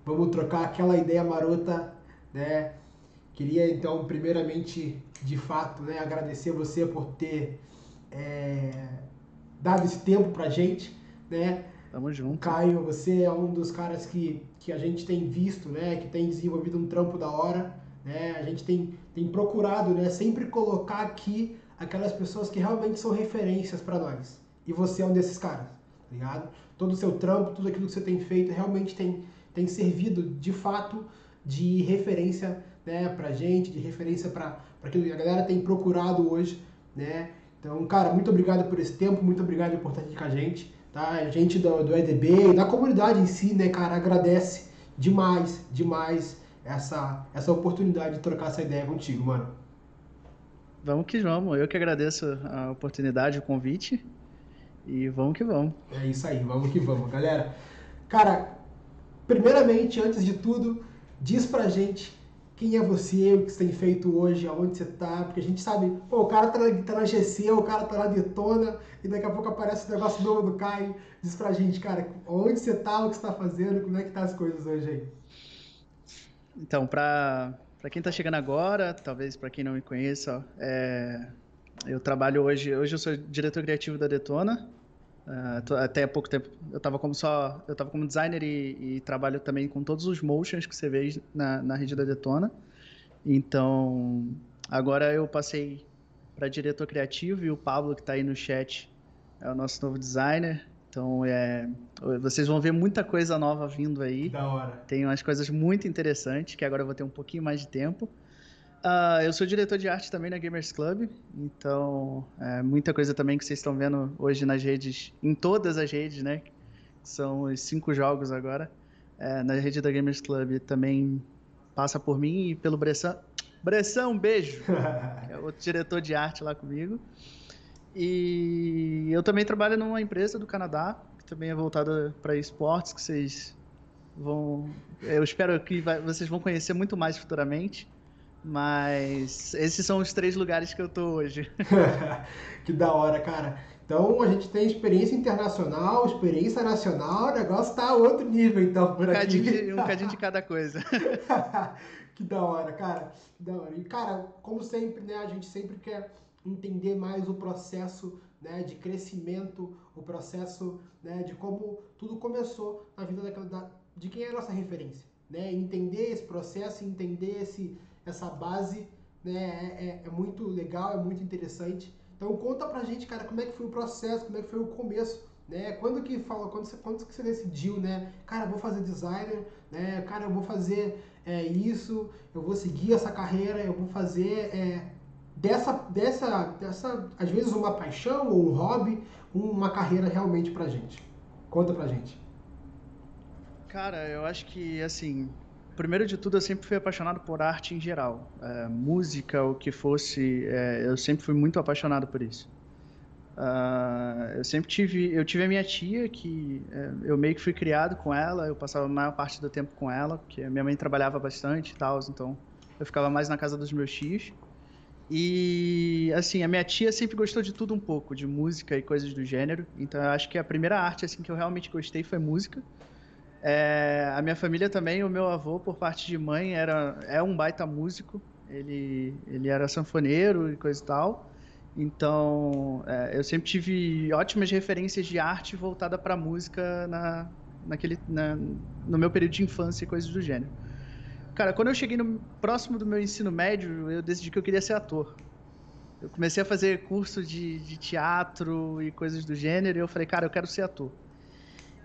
vamos trocar aquela ideia marota, né? Queria então, primeiramente, de fato, né, agradecer você por ter é, dado esse tempo pra gente, né? Tamo O junto. Caio, você é um dos caras que a gente tem visto, né, que tem desenvolvido um trampo da hora, né? A gente tem procurado, né, sempre colocar aqui aquelas pessoas que realmente são referências para nós. E você é um desses caras, tá ligado? Todo o seu trampo, tudo aquilo que você tem feito realmente tem servido de fato de referência, né, pra gente, de referência para aquilo que a galera tem procurado hoje, né? Então, cara, muito obrigado por esse tempo, muito obrigado por estar aqui com a gente, tá? A gente do EDB e da comunidade em si, né, cara, agradece demais, demais essa oportunidade de trocar essa ideia contigo, mano. Vamos que vamos. Eu que agradeço a oportunidade, o convite. E vamos que vamos. É isso aí, vamos que vamos, galera. Cara, primeiramente, antes de tudo, diz pra gente quem é você, o que você tem feito hoje, aonde você tá, porque a gente sabe, pô, o cara tá na GC, o cara tá na Detona, e daqui a pouco aparece um negócio novo do Caio. Diz pra gente, cara, onde você tá, o que você tá fazendo, como é que tá as coisas hoje aí. Então, para quem está chegando agora, talvez para quem não me conheça, eu trabalho hoje eu sou diretor criativo da Detona. Até há pouco tempo eu estava como designer e trabalho também com todos os motions que você vê na rede da Detona. Então, agora eu passei para diretor criativo e o Pablo que está aí no chat é o nosso novo designer. Então, vocês vão ver muita coisa nova vindo Que aí. da hora. Tem umas coisas muito interessantes que agora eu vou ter um pouquinho mais de tempo. Eu sou diretor de arte também na Gamers Club, então muita coisa também que vocês estão vendo hoje nas redes, em todas as redes, né? Que são os 5 jogos agora. Na rede da Gamers Club também passa por mim e pelo Bressan. Bressan, um beijo! Que é outro diretor de arte lá comigo. E eu também trabalho numa empresa do Canadá, que também é voltada para esportes, que vocês vão. Eu espero que vocês vão conhecer muito mais futuramente. Mas esses são os 3 lugares que eu tô hoje. Que da hora, cara. Então a gente tem experiência internacional, experiência nacional, o negócio tá a outro nível então Um por cadinho aqui. de, um cadinho de cada coisa. Que da hora, cara. Que da hora. E, cara, como sempre, né, a gente sempre quer entender mais o processo, né, de crescimento, o processo, né, de como tudo começou na vida de quem é a nossa referência, né? Entender esse processo, entender essa base, né, é muito legal, é muito interessante. Então conta pra gente, cara, como é que foi o processo, como é que foi o começo, né? Quando que você decidiu, né? Cara, eu vou fazer designer, né? Cara, eu vou fazer isso, eu vou seguir essa carreira, eu vou fazer às vezes uma paixão ou um hobby, uma carreira realmente pra gente. Conta pra gente. Cara, eu acho que, assim, primeiro de tudo, eu sempre fui apaixonado por arte em geral. Música, o que fosse, eu sempre fui muito apaixonado por isso. Eu tive a minha tia, que eu meio que fui criado com ela, eu passava a maior parte do tempo com ela, porque a minha mãe trabalhava bastante e tal, então eu ficava mais na casa dos meus tios. E assim, a minha tia sempre gostou de tudo um pouco, de música e coisas do gênero. Então eu acho que a primeira arte assim que eu realmente gostei foi música. A minha família também, o meu avô, por parte de mãe, é um baita músico. Ele era sanfoneiro e coisa e tal. Então, eu sempre tive ótimas referências de arte voltada para música no meu período de infância e coisas do gênero. Cara, quando eu cheguei próximo do meu ensino médio, eu decidi que eu queria ser ator. Eu comecei a fazer curso de teatro e coisas do gênero, e eu falei, cara, eu quero ser ator.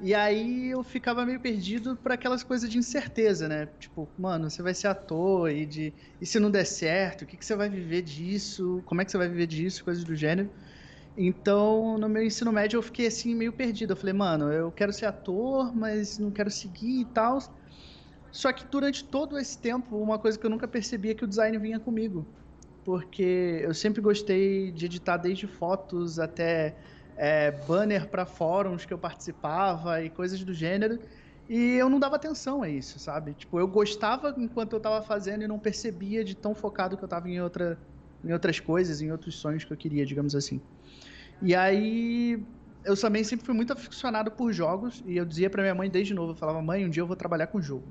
E aí eu ficava meio perdido para aquelas coisas de incerteza, né? Tipo, mano, você vai ser ator e se não der certo, o que que você vai viver disso? Como é que você vai viver disso? Coisas do gênero. Então, no meu ensino médio eu fiquei assim meio perdido. Eu falei, mano, eu quero ser ator, mas não quero seguir e tal. Só que durante todo esse tempo, uma coisa que eu nunca percebi é que o design vinha comigo, porque eu sempre gostei de editar desde fotos até banner para fóruns que eu participava e coisas do gênero, e eu não dava atenção a isso, sabe? Tipo, eu gostava enquanto eu estava fazendo e não percebia de tão focado que eu estava em outras coisas, em outros sonhos que eu queria, digamos assim. E aí eu também sempre fui muito aficionado por jogos, e eu dizia pra minha mãe desde novo, eu falava, mãe, um dia eu vou trabalhar com jogo.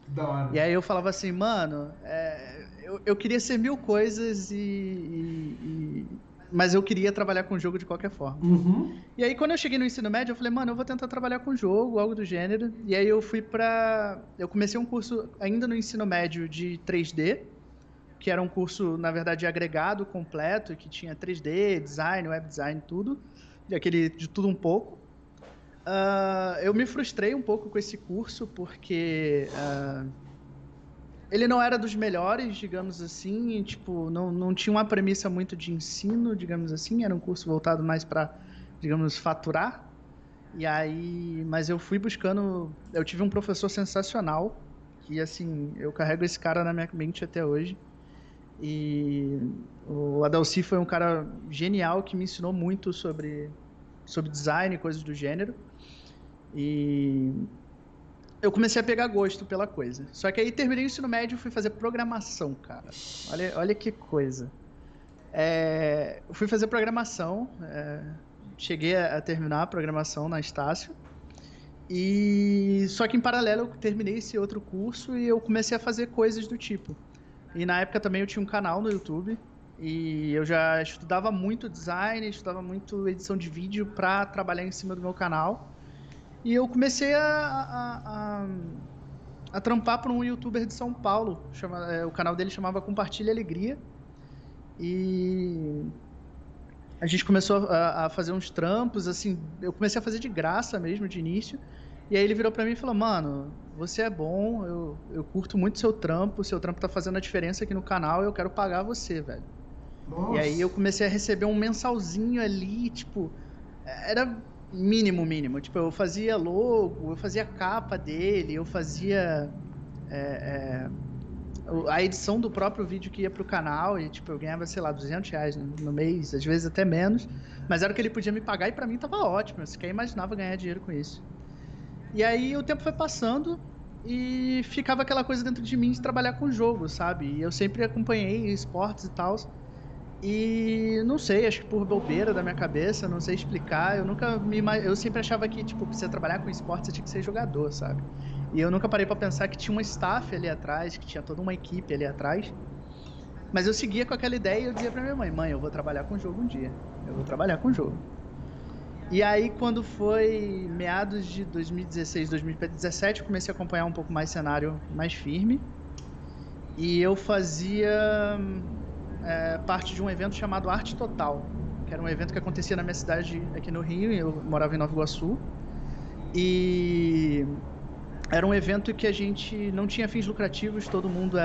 Da hora. E aí eu falava assim, mano, eu queria ser mil coisas, mas eu queria trabalhar com jogo de qualquer forma. Uhum. E aí quando eu cheguei no ensino médio, eu falei, mano, eu vou tentar trabalhar com jogo, algo do gênero. E aí eu eu comecei um curso ainda no ensino médio de 3D, que era um curso, na verdade, agregado, completo, que tinha 3D, design, web design, tudo, de tudo um pouco. Eu me frustrei um pouco com esse curso, porque ele não era dos melhores, digamos assim, tipo, não tinha uma premissa muito de ensino, digamos assim, era um curso voltado mais para, digamos, faturar. E aí, mas eu fui buscando, eu tive um professor sensacional, que assim, eu carrego esse cara na minha mente até hoje. E o Adalci foi um cara genial que me ensinou muito sobre design e coisas do gênero. E eu comecei a pegar gosto pela coisa. Só que aí terminei o ensino médio e fui fazer programação, cara. Olha que coisa. Eu fui fazer programação, cheguei a terminar a programação na Estácio. Só que em paralelo eu terminei esse outro curso e eu comecei a fazer coisas do tipo. E na época também eu tinha um canal no YouTube e eu já estudava muito design, estudava muito edição de vídeo para trabalhar em cima do meu canal. E eu comecei a trampar para um youtuber de São Paulo. O canal dele chamava Compartilha Alegria. E a gente começou a fazer uns trampos, assim, eu comecei a fazer de graça mesmo, de início. E aí ele virou pra mim e falou, mano, você é bom, eu curto muito seu trampo tá fazendo a diferença aqui no canal, eu quero pagar você, velho. Nossa. E aí eu comecei a receber um mensalzinho ali, tipo, era mínimo. Tipo, eu fazia logo, eu fazia capa dele, eu fazia a edição do próprio vídeo que ia pro canal e, tipo, eu ganhava, sei lá, R$200 no mês, às vezes até menos, mas era o que ele podia me pagar e pra mim tava ótimo, eu sequer imaginava ganhar dinheiro com isso. E aí o tempo foi passando e ficava aquela coisa dentro de mim de trabalhar com jogo, sabe? E eu sempre acompanhei esportes e tal. E não sei, acho que por bobeira da minha cabeça, não sei explicar, eu sempre achava que, tipo, pra você trabalhar com esporte, você tinha que ser jogador, sabe? E eu nunca parei pra pensar que tinha uma staff ali atrás, que tinha toda uma equipe ali atrás. Mas eu seguia com aquela ideia e eu dizia pra minha mãe, eu vou trabalhar com jogo um dia. Eu vou trabalhar com jogo. E aí, quando foi meados de 2016, 2017, eu comecei a acompanhar um pouco mais cenário mais firme. E eu fazia parte de um evento chamado Arte Total, que era um evento que acontecia na minha cidade aqui no Rio, e eu morava em Nova Iguaçu. E era um evento que a gente não tinha fins lucrativos, todo mundo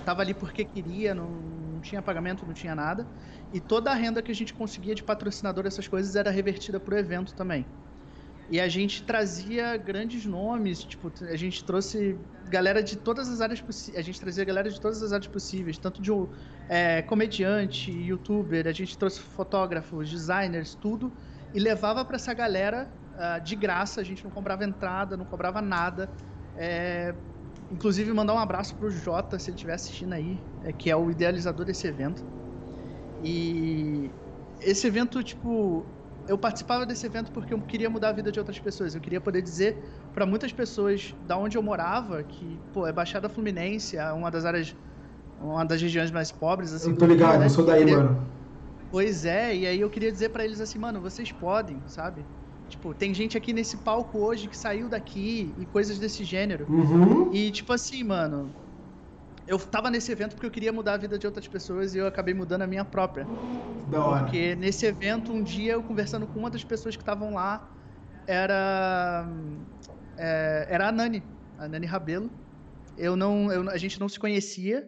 tava ali porque queria, não tinha pagamento, não tinha nada. E toda a renda que a gente conseguia de patrocinador, essas coisas, era revertida pro evento também. E a gente trazia grandes nomes, tipo, a gente trouxe galera de todas as áreas possíveis, a gente trazia galera de todas as áreas possíveis, tanto de comediante, youtuber, a gente trouxe fotógrafos, designers, tudo, e levava para essa galera de graça, a gente não cobrava entrada, não cobrava nada. Inclusive, mandar um abraço pro Jota, se ele estiver assistindo aí, que é o idealizador desse evento. E esse evento, tipo, eu participava desse evento porque eu queria mudar a vida de outras pessoas. Eu queria poder dizer para muitas pessoas da onde eu morava, que, pô, é Baixada Fluminense, é uma das regiões mais pobres, assim. Eu tô ligado, Rio, né? Eu sou daí, mano. Pois é, e aí eu queria dizer para eles assim, mano, vocês podem, sabe? Tipo, tem gente aqui nesse palco hoje que saiu daqui e coisas desse gênero. Uhum. E, tipo assim, mano, eu tava nesse evento porque eu queria mudar a vida de outras pessoas e eu acabei mudando a minha própria. Da hora. Porque nesse evento, um dia, eu conversando com uma das pessoas que estavam lá, era a Nani Rabelo. A gente não se conhecia.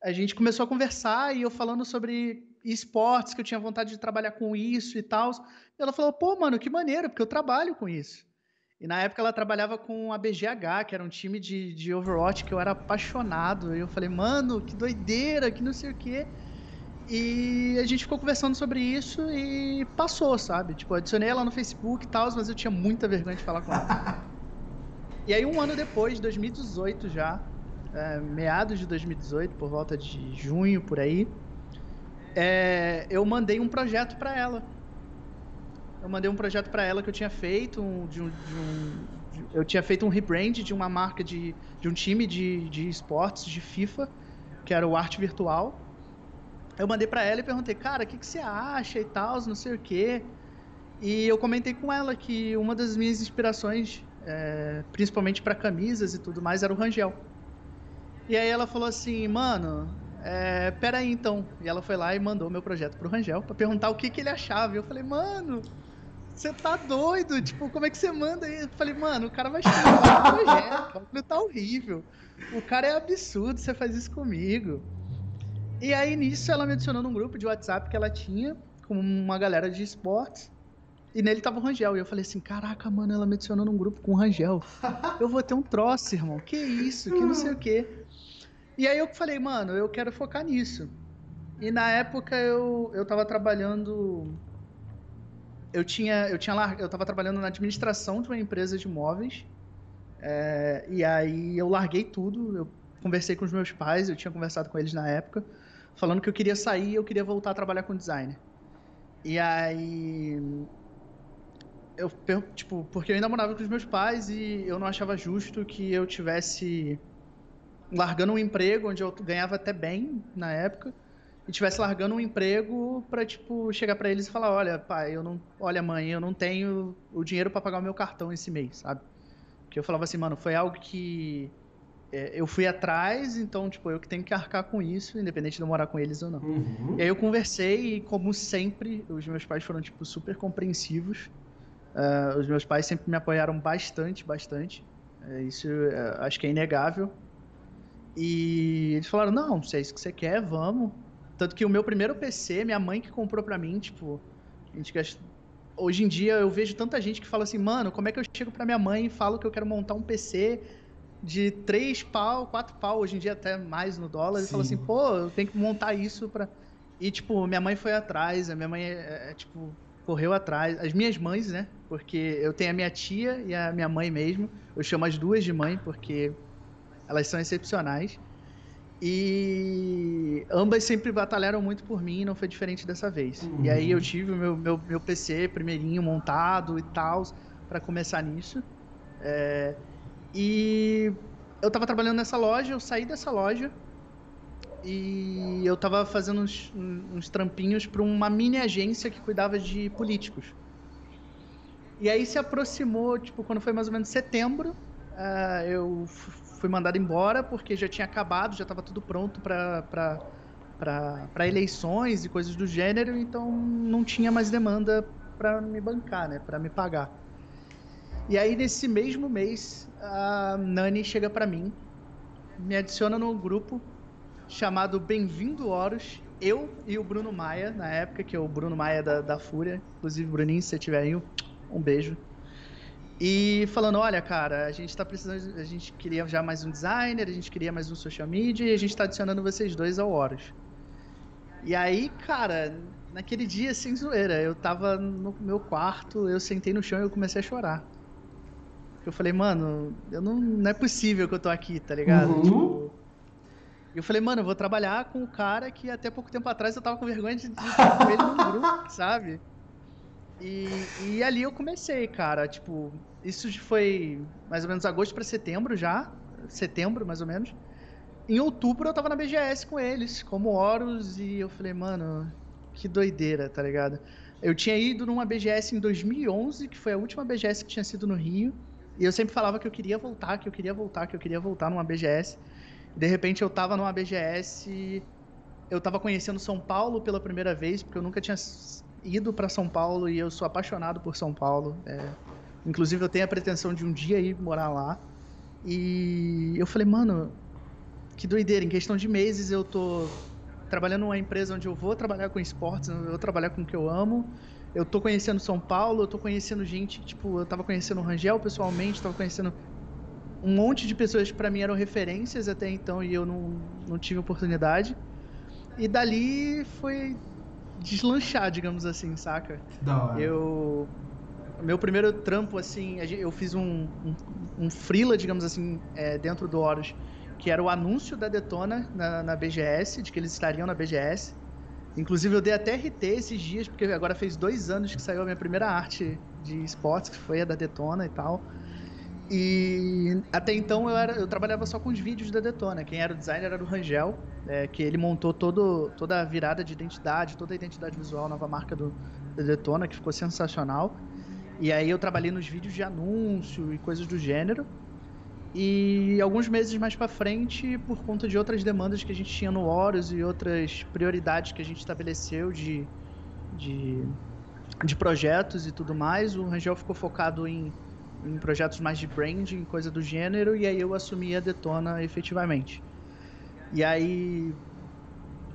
A gente começou a conversar e eu falando sobre esportes, que eu tinha vontade de trabalhar com isso e tal. E ela falou, pô, mano, que maneiro, porque eu trabalho com isso. E na época ela trabalhava com a BGH, que era um time de Overwatch que eu era apaixonado. E eu falei, mano, que doideira, que não sei o quê. E a gente ficou conversando sobre isso e passou, sabe? Tipo, adicionei ela no Facebook e tal, mas eu tinha muita vergonha de falar com ela. E aí, um ano depois, 2018 já, meados de 2018, por volta de junho, por aí, eu mandei um projeto para ela. Eu mandei um projeto para ela que eu tinha feito, eu tinha feito um rebrand de uma marca de um time de esportes de FIFA, que era o Arte Virtual. Eu mandei para ela e perguntei, cara, o que você acha e tal, não sei o quê. E eu comentei com ela que uma das minhas inspirações, principalmente para camisas e tudo mais, era o Rangel. E aí ela falou assim, mano, peraí então. E ela foi lá e mandou meu projeto pro Rangel pra perguntar o que ele achava. E eu falei, mano, você tá doido? Tipo, como é que você manda aí? Eu falei, mano, o cara vai estragar o projeto, o bagulho tá horrível. O cara é absurdo, você faz isso comigo. E aí, nisso, ela me adicionou num grupo de WhatsApp que ela tinha, com uma galera de esportes, e nele tava o Rangel. E eu falei assim, caraca, mano, ela me adicionou num grupo com o Rangel. Eu vou ter um troço, irmão. Que isso, que não sei o quê. E aí eu falei, mano, eu quero focar nisso. E na época eu tava trabalhando... Eu tava trabalhando na administração de uma empresa de imóveis. E aí eu larguei tudo. Eu conversei com os meus pais, eu tinha conversado com eles na época, falando que eu queria sair e eu queria voltar a trabalhar com designer. E aí... tipo, porque eu ainda morava com os meus pais e eu não achava justo que eu tivesse largando um emprego onde eu ganhava até bem na época e tivesse largando um emprego para tipo chegar para eles e falar, olha, pai, olha, mãe, eu não tenho o dinheiro para pagar o meu cartão esse mês, sabe? Porque eu falava assim, mano, foi algo que eu fui atrás, então tipo eu que tenho que arcar com isso, independente de eu morar com eles ou não. Uhum. E aí eu conversei e, como sempre, os meus pais foram tipo super compreensivos. Os meus pais sempre me apoiaram bastante, bastante. Isso acho que é inegável. E eles falaram, não, se é isso que você quer, vamos. Tanto que o meu primeiro PC, minha mãe que comprou pra mim, tipo, a gente hoje em dia eu vejo tanta gente que fala assim, mano, como é que eu chego pra minha mãe e falo que eu quero montar um PC de 3 pau, 4 pau, hoje em dia até mais no dólar, e fala assim, pô, eu tenho que montar isso pra... E, tipo, minha mãe foi atrás, a minha mãe, tipo, correu atrás, as minhas mães, né, porque eu tenho a minha tia e a minha mãe mesmo, eu chamo as duas de mãe, porque elas são excepcionais. E ambas sempre batalharam muito por mim, não foi diferente dessa vez. Uhum. E aí eu tive o meu PC primeirinho montado e tal, para começar nisso. E eu tava trabalhando nessa loja, eu saí dessa loja e eu tava fazendo uns trampinhos para uma mini agência que cuidava de políticos. E aí se aproximou, tipo, quando foi mais ou menos setembro, eu fui mandado embora porque já tinha acabado, já estava tudo pronto para eleições e coisas do gênero, então não tinha mais demanda para me bancar, né, para me pagar. E aí nesse mesmo mês, a Nani chega para mim, me adiciona num grupo chamado Bem-vindo Horus, eu e o Bruno Maia, na época, que é o Bruno Maia da Fúria, inclusive, Bruninho, se você estiver aí, um beijo. E falando, olha, cara, a gente tá precisando, a gente queria já mais um designer, a gente queria mais um social media e a gente tá adicionando vocês dois ao Horus. E aí, cara, naquele dia, sem zoeira, eu tava no meu quarto, eu sentei no chão e eu comecei a chorar. Eu falei, mano, não é possível que eu tô aqui, tá ligado? Uhum. Tipo, eu falei, mano, eu vou trabalhar com o cara que até pouco tempo atrás eu tava com vergonha de estar com ele num grupo, sabe? E ali eu comecei, cara, tipo, isso foi mais ou menos agosto para setembro já, setembro mais ou menos. Em outubro eu tava na BGS com eles, como Horus, e eu falei, mano, que doideira, tá ligado? Eu tinha ido numa BGS em 2011, que foi a última BGS que tinha sido no Rio, e eu sempre falava que eu queria voltar, que eu queria voltar, que eu queria voltar numa BGS. De repente eu tava numa BGS, eu tava conhecendo São Paulo pela primeira vez, porque eu nunca tinha ido para São Paulo e eu sou apaixonado por São Paulo. Inclusive eu tenho a pretensão de um dia ir morar lá. E eu falei, mano, que doideira, em questão de meses eu tô trabalhando numa empresa onde eu vou trabalhar com esportes, eu vou trabalhar com o que eu amo. Eu tô conhecendo São Paulo, eu tô conhecendo gente, tipo, eu tava conhecendo o Rangel pessoalmente, tava conhecendo um monte de pessoas que pra mim eram referências até então e eu não tive oportunidade. E dali foi deslanchar, digamos assim, saca? Da hora. Meu primeiro trampo, assim, eu fiz um freela, digamos assim, dentro do Horus, que era o anúncio da Detona na BGS, de que eles estariam na BGS. Inclusive eu dei até RT esses dias, porque agora fez 2 anos que saiu a minha primeira arte de esportes, que foi a da Detona e tal. E até então eu trabalhava só com os vídeos da Detona. Quem era o designer era o Rangel, que ele montou toda a virada de identidade, toda a identidade visual, nova marca da Detona, que ficou sensacional. E aí eu trabalhei nos vídeos de anúncio e coisas do gênero. E alguns meses mais pra frente, por conta de outras demandas que a gente tinha no Horus e outras prioridades que a gente estabeleceu de, de projetos e tudo mais, o Rangel ficou focado em projetos mais de branding, coisa do gênero, e aí eu assumi a Detona efetivamente. E aí,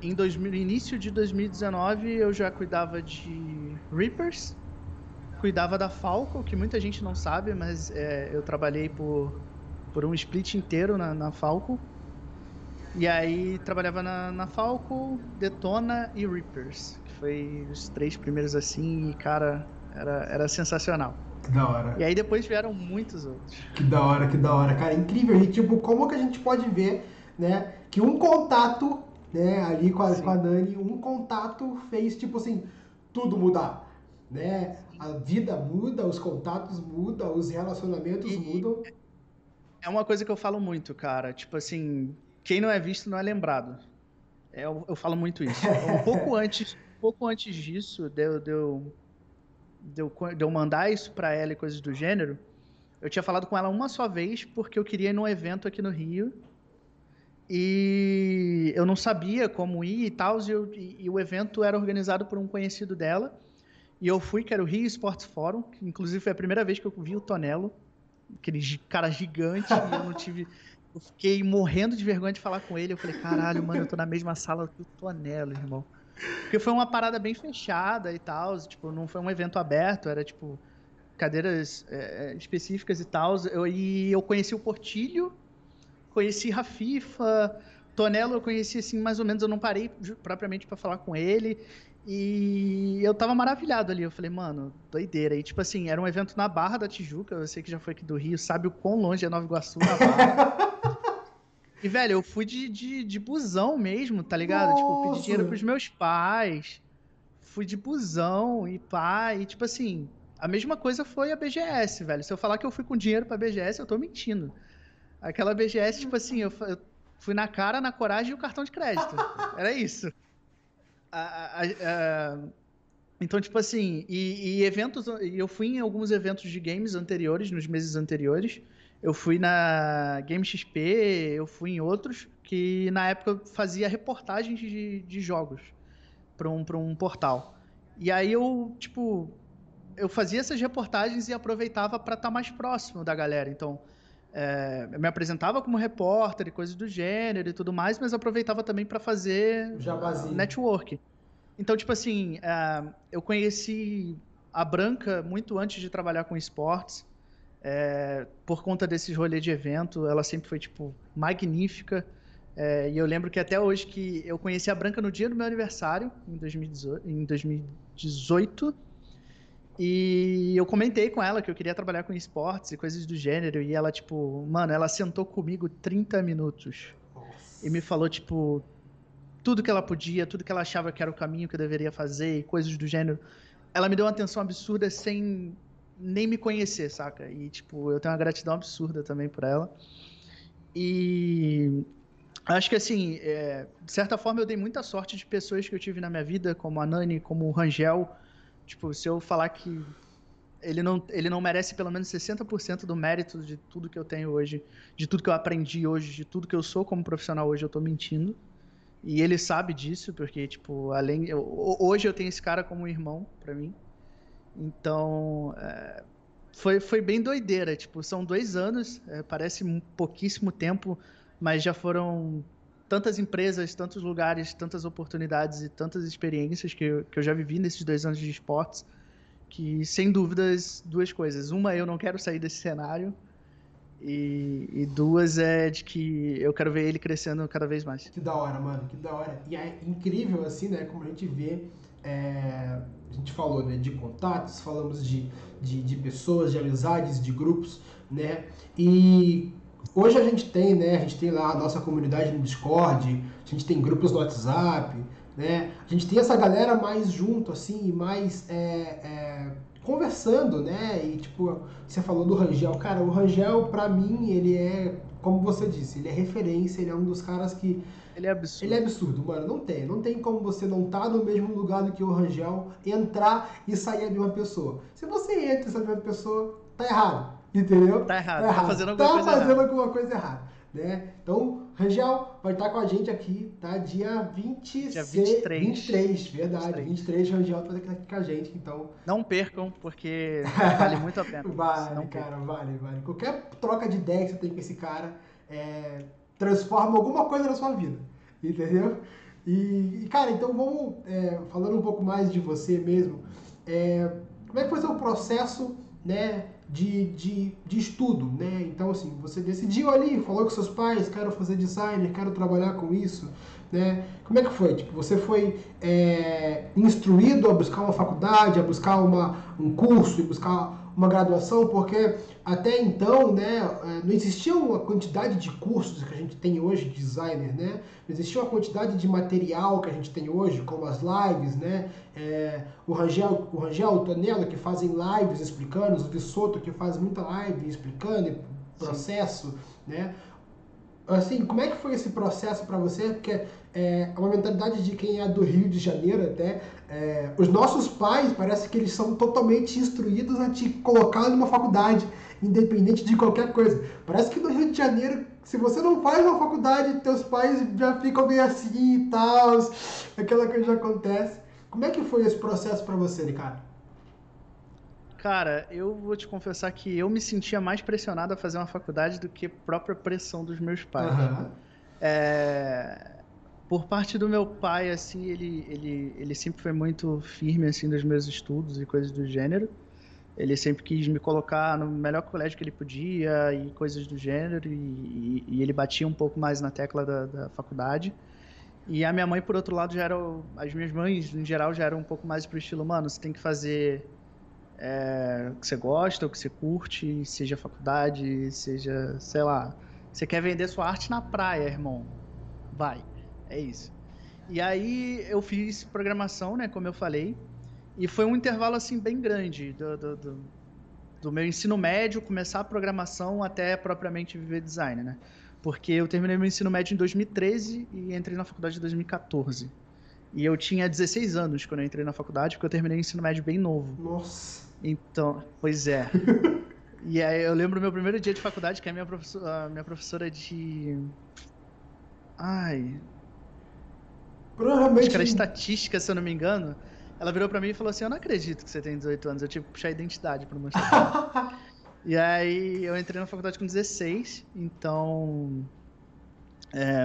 início de 2019, eu já cuidava de Reapers, cuidava da Falco, que muita gente não sabe, mas eu trabalhei por um split inteiro na Falco. E aí trabalhava na Falco, Detona e Reapers, que foi os 3 primeiros assim, e cara, era sensacional. Que da hora. E aí depois vieram muitos outros. Que da hora, que da hora, cara, incrível. E tipo, como que a gente pode ver, né, que um contato, né, ali com a Nani, um contato fez, tipo assim, tudo mudar, né? A vida muda, os contatos mudam, os relacionamentos E mudam. é uma coisa que eu falo muito, cara. Tipo assim, quem não é visto não é lembrado. Eu falo muito isso. Um pouco antes disso, de eu mandar isso pra ela e coisas do gênero, eu tinha falado com ela uma só vez porque eu queria ir num evento aqui no Rio e eu não sabia como ir e tal, e o evento era organizado por um conhecido dela. E eu fui, que era o Rio Sports Forum, que inclusive foi a primeira vez que eu vi o Tonelo, aquele cara gigante, e eu não tive. Eu fiquei morrendo de vergonha de falar com ele. Eu falei, caralho, mano, eu tô na mesma sala que o Tonelo, irmão. Porque foi uma parada bem fechada e tal, tipo, não foi um evento aberto, era tipo cadeiras específicas e tal. E eu conheci o Portilho, conheci Rafifa, Tonelo eu conheci assim mais ou menos, eu não parei propriamente pra falar com ele. E eu tava maravilhado ali. Eu falei, mano, doideira. E tipo assim, era um evento na Barra da Tijuca. Você que já foi aqui do Rio, sabe o quão longe é Nova Iguaçu na Barra. E, velho, eu fui de busão mesmo, tá ligado? Tipo, pedi dinheiro Nossa! pros meus pais. Fui de busão e pá. E, tipo assim, a mesma coisa foi a BGS, velho. Se eu falar que eu fui com dinheiro pra BGS, eu tô mentindo. Aquela BGS, tipo assim, eu fui na cara, na coragem e o cartão de crédito. Era isso. A- a- a- então, tipo assim, e eventos, e eu fui em alguns eventos de games anteriores, nos meses anteriores. Eu fui na Game XP, eu fui em outros, que na época eu fazia reportagens de jogos para um portal. E aí eu, tipo, eu fazia essas reportagens e aproveitava para estar mais próximo da galera. Então, eu me apresentava como repórter e coisas do gênero e tudo mais, mas aproveitava também para fazer Jabazinho. network. Então, tipo assim, eu conheci a Branca muito antes de trabalhar com esportes, por conta desses rolês de evento, ela sempre foi, tipo, magnífica. E eu lembro que até hoje que eu conheci a Branca no dia do meu aniversário, em 2018, e eu comentei com ela que eu queria trabalhar com esportes e coisas do gênero, e ela, tipo, mano, ela sentou comigo 30 minutos e me Nossa. falou, tipo, tudo que ela podia, tudo que ela achava que era o caminho que eu deveria fazer e coisas do gênero. Ela me deu uma atenção absurda sem nem me conhecer, saca? E, tipo, eu tenho uma gratidão absurda também por ela. E acho que, assim, de certa forma eu dei muita sorte de pessoas que eu tive na minha vida, como a Nani, como o Rangel. Tipo, se eu falar que ele não merece pelo menos 60% do mérito de tudo que eu tenho hoje, de tudo que eu aprendi hoje, de tudo que eu sou como profissional hoje, eu tô mentindo. E ele sabe disso, porque, tipo, hoje eu tenho esse cara como um irmão pra mim. Então, foi bem doideira. Tipo, são 2 anos, parece pouquíssimo tempo, mas já foram tantas empresas, tantos lugares, tantas oportunidades e tantas experiências que eu já vivi nesses 2 anos de esportes, que, sem dúvidas, duas coisas. Uma, eu não quero sair desse cenário, e duas é de que eu quero ver ele crescendo cada vez mais. Que da hora, mano, que da hora. E é incrível, assim, né, como a gente vê, a gente falou, né, de contatos, falamos de pessoas, de amizades, de grupos, né, e hoje a gente tem lá a nossa comunidade no Discord, a gente tem grupos no WhatsApp, né? A gente tem essa galera mais junto, assim, mais conversando, né? E tipo, você falou do Rangel. Cara, o Rangel, pra mim, ele é, como você disse, ele é referência, ele é um dos caras que Ele é ele é absurdo. absurdo, mano. Não tem como você não estar no mesmo lugar do que o Rangel, entrar e sair a mesma pessoa. Se você entra e sai a mesma pessoa, tá errado. Entendeu? Tá Tá errado, tá errado. fazendo alguma Tá coisa fazendo errada. alguma coisa errada. Né? Então, Rangel vai estar com a gente aqui, tá? Dia Dia 26, 23. 23, verdade. 23. 23, Rangel vai estar aqui com a gente, então. Não percam, porque vale muito a pena. Vale, Não percam. cara, vale. Qualquer troca de ideia que você tem com esse cara transforma alguma coisa na sua vida, entendeu? Cara, então vamos falando um pouco mais de você mesmo. Como é que foi seu processo, né, de estudo, né? Então, assim, você decidiu ali, falou com seus pais, quero fazer designer, quero trabalhar com isso, né? Como é que foi? Tipo, você foi instruído a buscar uma faculdade, a buscar um curso, a buscar uma graduação, porque até então, né, não existia uma quantidade de cursos que a gente tem hoje de designer, né? Não existia uma quantidade de material que a gente tem hoje, como as lives, né? O Rangel, o Tonello, que fazem lives explicando, o Vissoto, que faz muita live explicando Sim. processo, né? Assim, como é que foi esse processo para você? Porque é uma mentalidade de quem é do Rio de Janeiro até. Os nossos pais, parece que eles são totalmente instruídos a te colocar numa faculdade, independente de qualquer coisa. Parece que no Rio de Janeiro, se você não faz uma faculdade, teus pais já ficam meio assim e tal, aquela coisa já acontece. Como é que foi esse processo para você, Ricardo? Cara, eu vou te confessar que eu me sentia mais pressionado a fazer uma faculdade do que a própria pressão dos meus pais. Aham. É, por parte do meu pai, assim, ele sempre foi muito firme, assim, nos meus estudos e coisas do gênero. Ele sempre quis me colocar no melhor colégio que ele podia e coisas do gênero, e ele batia um pouco mais na tecla da faculdade. E a minha mãe, por outro lado, já era. As minhas mães, em geral, já eram um pouco mais pro estilo, mano, você tem que fazer o que você gosta, o que você curte, seja faculdade, seja, sei lá. Você quer vender sua arte na praia, irmão? Vai. É isso. E aí eu fiz programação, né, como eu falei, e foi um intervalo assim bem grande do meu ensino médio, começar a programação até propriamente viver design, né? Porque eu terminei meu ensino médio em 2013 e entrei na faculdade em 2014. E eu tinha 16 anos quando eu entrei na faculdade, porque eu terminei o ensino médio bem novo. Nossa. Então, pois é. E aí eu lembro meu primeiro dia de faculdade, que a minha professora de. Ai, acho que era Provavelmente. estatística, se eu não me engano. Ela virou pra mim e falou assim: Eu não acredito que você tem 18 anos. Eu tive que puxar a identidade pra mostrar pra ela. E aí eu entrei na faculdade com 16, então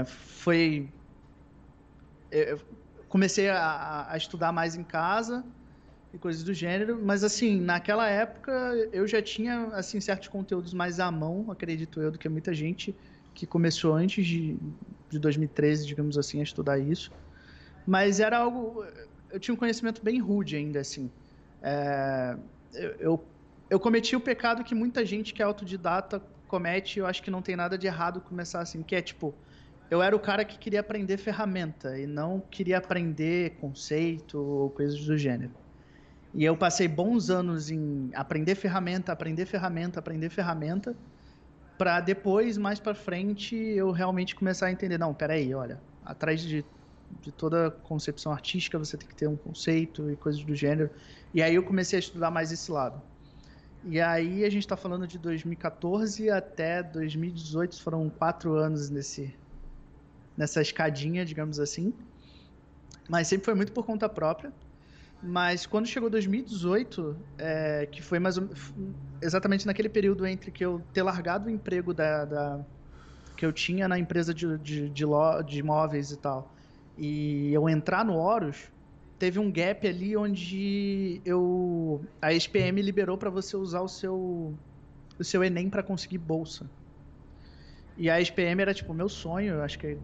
foi. Eu comecei a estudar mais em casa e coisas do gênero, mas assim, naquela época eu já tinha assim certos conteúdos mais à mão, acredito eu, do que muita gente que começou antes de 2013, digamos assim, a estudar isso. Mas era algo, eu tinha um conhecimento bem rude ainda, assim. É, eu cometi o pecado que muita gente que é autodidata comete, eu acho que não tem nada de errado começar assim, que é tipo, eu era o cara que queria aprender ferramenta e não queria aprender conceito ou coisas do gênero. E eu passei bons anos em aprender ferramenta, aprender ferramenta, aprender ferramenta, para depois, mais para frente, eu realmente começar a entender, não, peraí, olha, atrás de toda concepção artística você tem que ter um conceito e coisas do gênero. E aí eu comecei a estudar mais esse lado. E aí a gente está falando de 2014 até 2018, foram 4 anos nessa escadinha, digamos assim. Mas sempre foi muito por conta própria. Mas quando chegou 2018, que foi exatamente naquele período entre que eu ter largado o emprego que eu tinha na empresa de imóveis e tal, e eu entrar no Horus, teve um gap ali onde a SPM liberou para você usar o seu Enem para conseguir bolsa. E a SPM era tipo meu sonho, acho que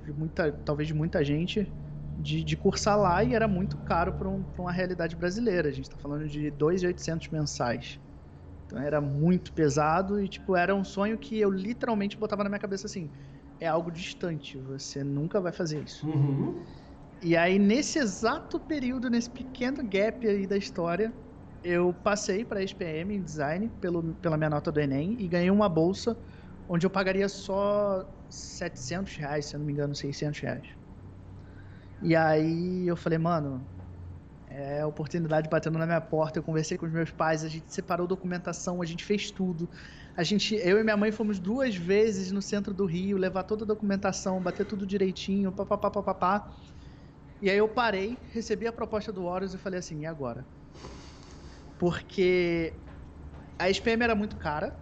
talvez de muita gente, de cursar lá, e era muito caro para uma realidade brasileira. A gente está falando de 2.800 mensais. Então era muito pesado e tipo era um sonho que eu literalmente botava na minha cabeça assim, é algo distante, você nunca vai fazer isso. Uhum. E aí, nesse exato período, nesse pequeno gap aí da história, eu passei para a SPM em design pela minha nota do Enem e ganhei uma bolsa onde eu pagaria só R$ 700, se eu não me engano, R$ 600. E aí eu falei, mano, é a oportunidade batendo na minha porta. Eu conversei com os meus pais, a gente separou documentação, a gente fez tudo. Eu e minha mãe fomos 2 vezes no centro do Rio, levar toda a documentação, bater tudo direitinho, papapá, papapá. E aí eu parei, recebi a proposta do Horus e falei assim, e agora? Porque a SPM era muito cara,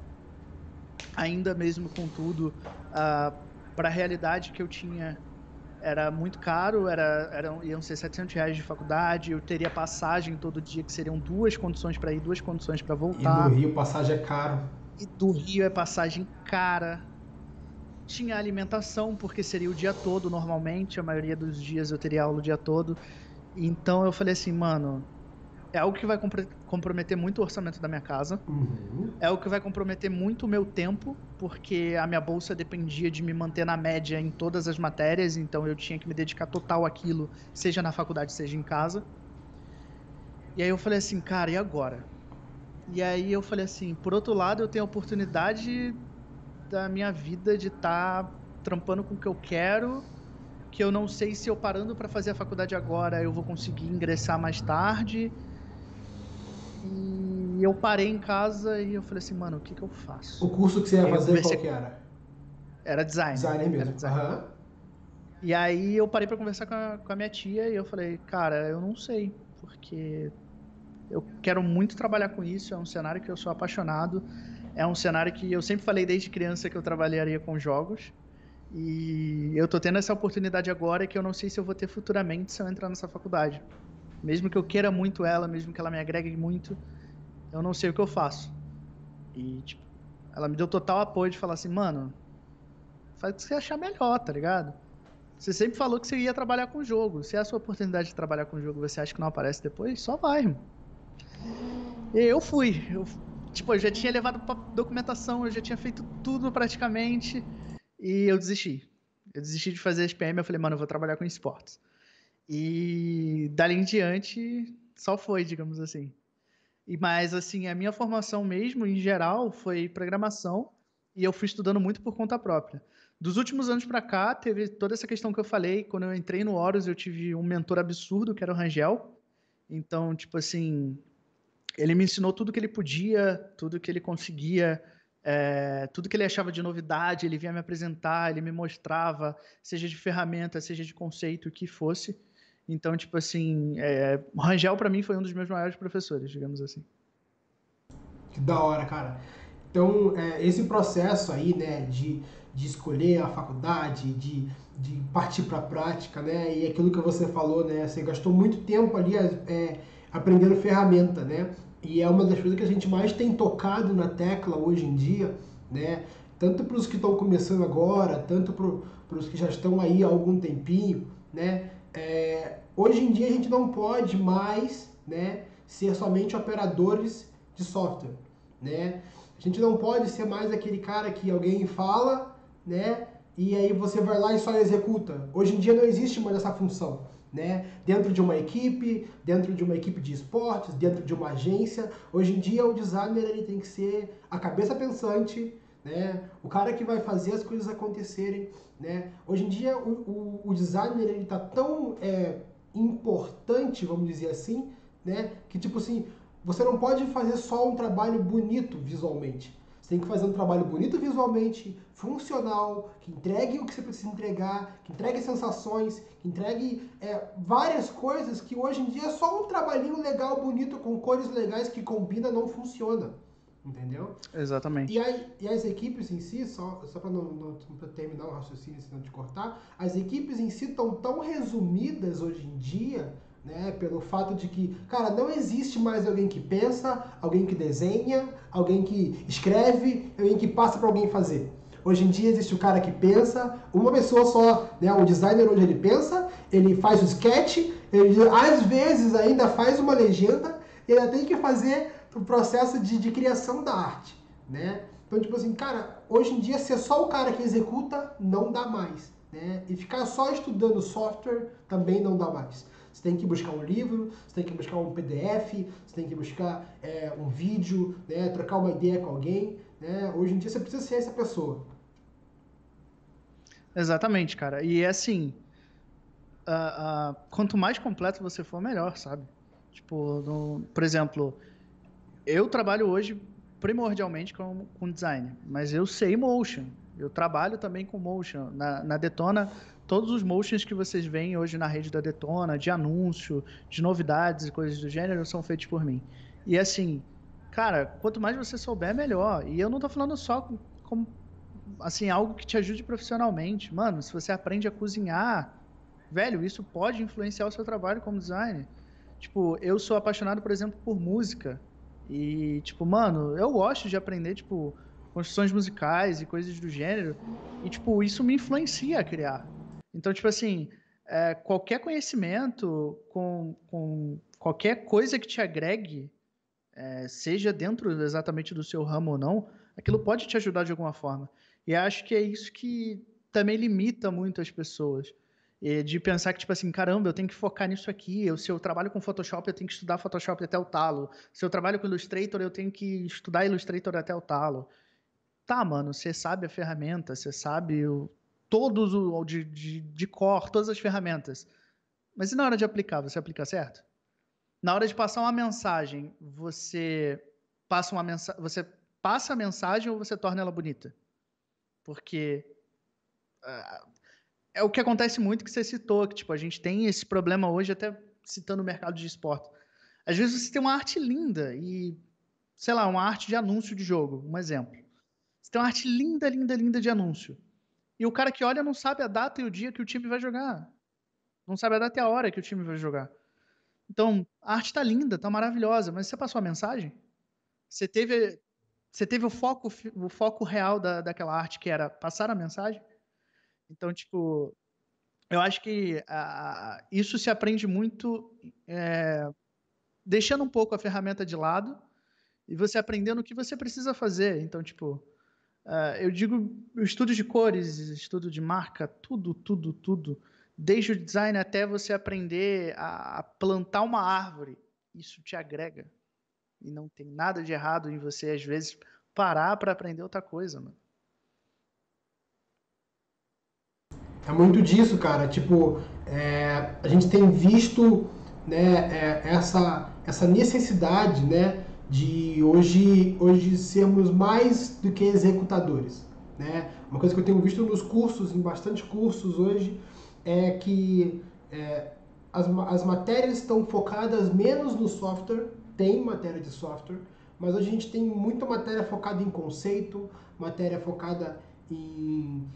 ainda mesmo com tudo, para a realidade que eu tinha, era muito caro, iam ser R$ 700 de faculdade, eu teria passagem todo dia, que seriam 2 condições para ir, 2 condições para E no voltar. Rio, passagem é caro. E do Rio é passagem cara. Tinha alimentação, porque seria o dia todo normalmente, a maioria dos dias eu teria aula o dia todo. Então eu falei assim, mano, é algo que vai comprometer muito o orçamento da minha casa. Uhum. É algo que vai comprometer muito o meu tempo, porque a minha bolsa dependia de me manter na média em todas as matérias, então eu tinha que me dedicar total àquilo, seja na faculdade, seja em casa. E aí eu falei assim, cara, e agora? E aí eu falei assim, por outro lado, eu tenho a oportunidade da minha vida de estar trampando com o que eu quero, que eu não sei se eu parando para fazer a faculdade agora eu vou conseguir ingressar mais tarde. E eu parei em casa e eu falei assim, mano, o que eu faço? O curso que você ia E aí eu fazer, qual conversei, que era? era designer, Designer era mesmo. designer. Aham. E aí eu parei para conversar com a minha tia e eu falei, cara, eu não sei, porque eu quero muito trabalhar com isso, é um cenário que eu sou apaixonado, é um cenário que eu sempre falei desde criança que eu trabalharia com jogos, e eu tô tendo essa oportunidade agora que eu não sei se eu vou ter futuramente se eu entrar nessa faculdade. Mesmo que eu queira muito ela, mesmo que ela me agregue muito, eu não sei o que eu faço. E, tipo, ela me deu total apoio de falar assim, mano, faz o que você achar melhor, tá ligado? Você sempre falou que você ia trabalhar com jogo. Se é a sua oportunidade de trabalhar com jogo, você acha que não aparece depois, só vai, irmão. E eu fui. Tipo, eu já tinha levado pra documentação, eu já tinha feito tudo praticamente. E eu desisti. Eu desisti de fazer SPM, eu falei, mano, eu vou trabalhar com esportes. E dali em diante, só foi, digamos assim. Mas, assim, a minha formação mesmo, em geral, foi programação. E eu fui estudando muito por conta própria. Dos últimos anos pra cá, teve toda essa questão que eu falei. Quando eu entrei no Horus, eu tive um mentor absurdo, que era o Rangel. Então, tipo assim, ele me ensinou tudo que ele podia, tudo que ele conseguia, tudo que ele achava de novidade, ele vinha me apresentar, ele me mostrava, seja de ferramenta, seja de conceito, o que fosse. Então, tipo assim, o Rangel para mim foi um dos meus maiores professores, digamos assim. Que da hora, cara. Então, esse processo aí, né, de escolher a faculdade, de partir para a prática, né, e aquilo que você falou, né, você gastou muito tempo ali aprendendo ferramenta, né, e é uma das coisas que a gente mais tem tocado na tecla hoje em dia, né, tanto para os que estão começando agora, tanto para os que já estão aí há algum tempinho, né, hoje em dia a gente não pode mais, né, ser somente operadores de software, né? A gente não pode ser mais aquele cara que alguém fala, né? E aí você vai lá e só executa. Hoje em dia não existe mais essa função, né? Dentro de uma equipe de esportes, dentro de uma agência, hoje em dia o designer ele tem que ser a cabeça pensante, né? O cara que vai fazer as coisas acontecerem, né? Hoje em dia o designer ele tá tão importante, vamos dizer assim, né? Que tipo assim, você não pode fazer só um trabalho bonito visualmente. Você tem que fazer um trabalho bonito visualmente, funcional, que entregue o que você precisa entregar, que entregue sensações, que entregue várias coisas que hoje em dia só um trabalhinho legal, bonito, com cores legais que combina não funciona. Entendeu? Exatamente. E as equipes em si, só para não pra terminar o raciocínio, se não te cortar, as equipes em si estão tão resumidas hoje em dia, né, pelo fato de que, cara, não existe mais alguém que pensa, alguém que desenha, alguém que escreve, alguém que passa para alguém fazer. Hoje em dia existe o cara que pensa, uma pessoa só, né, o designer hoje ele pensa, ele faz o sketch, ele às vezes ainda faz uma legenda, ele ainda tem que fazer o processo de criação da arte, né? Então, tipo assim, cara, hoje em dia ser só o cara que executa não dá mais, né? E ficar só estudando software também não dá mais. Você tem que buscar um livro, você tem que buscar um PDF, você tem que buscar um vídeo, né? Trocar uma ideia com alguém, né? Hoje em dia você precisa ser essa pessoa. Exatamente, cara. E é assim, quanto mais completo você for, melhor, sabe? Tipo, por exemplo, eu trabalho hoje primordialmente com design, mas eu sei motion. Eu trabalho também com motion. Na Detona, todos os motions que vocês veem hoje na rede da Detona, de anúncio, de novidades e coisas do gênero, são feitos por mim. E assim, cara, quanto mais você souber, melhor. E eu não tô falando só como assim, algo que te ajude profissionalmente. Mano, se você aprende a cozinhar, velho, isso pode influenciar o seu trabalho como designer. Tipo, eu sou apaixonado, por exemplo, por música. E, tipo, mano, eu gosto de aprender, tipo, construções musicais e coisas do gênero. E, tipo, isso me influencia a criar. Então, tipo assim, qualquer conhecimento, com qualquer coisa que te agregue, seja dentro exatamente do seu ramo ou não, aquilo pode te ajudar de alguma forma. E acho que é isso que também limita muito as pessoas. De pensar que, tipo assim, caramba, eu tenho que focar nisso aqui. Se eu trabalho com Photoshop, eu tenho que estudar Photoshop até o talo. Se eu trabalho com Illustrator, eu tenho que estudar Illustrator até o talo. Tá, mano, você sabe a ferramenta, você sabe todos de cor, todas as ferramentas. Mas e na hora de aplicar, você aplica certo? Na hora de passar uma mensagem, você passa a mensagem ou você torna ela bonita? Porque é o que acontece muito que você citou, que tipo, a gente tem esse problema hoje, até citando o mercado de esporte. Às vezes você tem uma arte linda e, sei lá, uma arte de anúncio de jogo, um exemplo. Você tem uma arte linda, linda, linda de anúncio. E o cara que olha não sabe a data e o dia que o time vai jogar. Não sabe a data e a hora que o time vai jogar. Então, a arte tá linda, tá maravilhosa, mas você passou a mensagem? Você teve, você teve o foco real daquela arte, que era passar a mensagem? Então, tipo, eu acho que isso se aprende muito deixando um pouco a ferramenta de lado e você aprendendo o que você precisa fazer. Então, tipo, eu digo estudo de cores, estudo de marca, tudo, tudo, tudo. Desde o design até você aprender a plantar uma árvore. Isso te agrega. E não tem nada de errado em você, às vezes, parar para aprender outra coisa, mano. É muito disso, cara. Tipo, a gente tem visto, né, essa necessidade, né, de hoje sermos mais do que executadores, né? Uma coisa que eu tenho visto nos cursos, em bastante cursos hoje, é que as matérias estão focadas menos no software, tem matéria de software, mas hoje a gente tem muita matéria focada em conceito, matéria focada em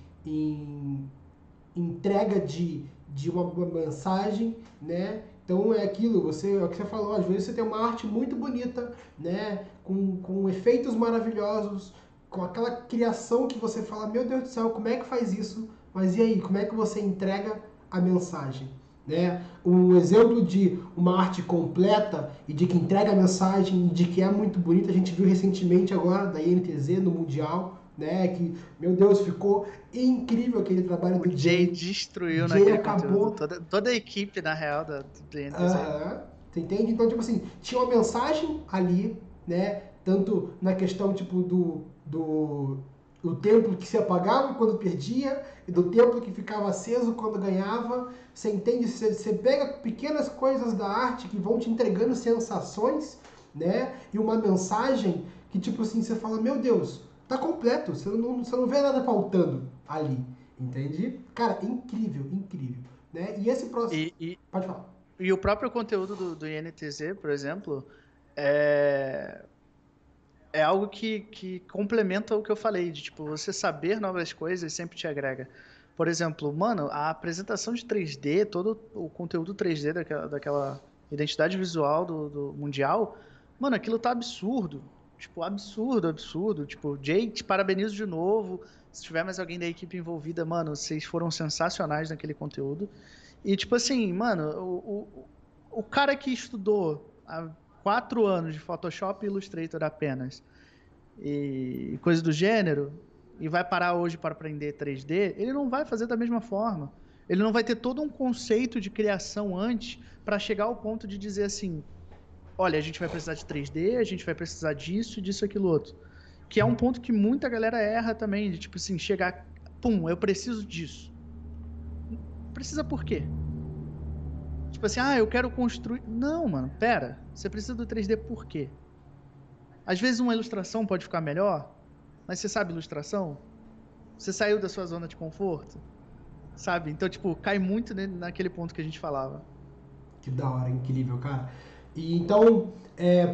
entrega de uma mensagem, né? Então é aquilo, é o que você falou, às vezes você tem uma arte muito bonita, né? Com efeitos maravilhosos, com aquela criação que você fala, meu Deus do céu, como é que faz isso? Mas e aí, como é que você entrega a mensagem? Né? Um exemplo de uma arte completa e de que entrega a mensagem e de que é muito bonita, a gente viu recentemente agora da INTZ no Mundial, né? Que, meu Deus, ficou incrível aquele trabalho O do Jay Jay. destruiu Jay naquele conteúdo. acabou. Toda a equipe, na real, do NTZ. Aham. Você entende? Então, tipo assim, tinha uma mensagem ali, né? Tanto na questão, tipo, do templo que se apagava quando perdia e do templo que ficava aceso quando ganhava. Você entende? Você pega pequenas coisas da arte que vão te entregando sensações, né? E uma mensagem que, tipo assim, você fala, meu Deus, tá completo. Você não vê nada faltando ali. Entende? Cara, incrível, incrível. Né? E esse próximo. E, e, Pode falar. e o próprio conteúdo do INTZ, por exemplo, é, é algo que complementa o que eu falei, de tipo, você saber novas coisas sempre te agrega. Por exemplo, mano, a apresentação de 3D, todo o conteúdo 3D daquela identidade visual do Mundial, mano, aquilo tá absurdo. Tipo, absurdo, absurdo. Tipo, Jay, te parabenizo de novo. Se tiver mais alguém da equipe envolvida, mano, vocês foram sensacionais naquele conteúdo. E, tipo assim, mano, o cara que estudou há 4 anos de Photoshop e Illustrator apenas, e coisa do gênero, e vai parar hoje para aprender 3D, ele não vai fazer da mesma forma. Ele não vai ter todo um conceito de criação antes para chegar ao ponto de dizer assim, olha, a gente vai precisar de 3D, a gente vai precisar disso, disso, aquilo outro. Que é um ponto que muita galera erra também, de tipo assim, chegar, pum, eu preciso disso. Precisa por quê? Tipo assim, eu quero construir... Não, mano, pera, você precisa do 3D por quê? Às vezes uma ilustração pode ficar melhor, mas você sabe ilustração? Você saiu da sua zona de conforto? Sabe? Então, tipo, cai muito naquele ponto que a gente falava. Que da hora, incrível, cara. E então,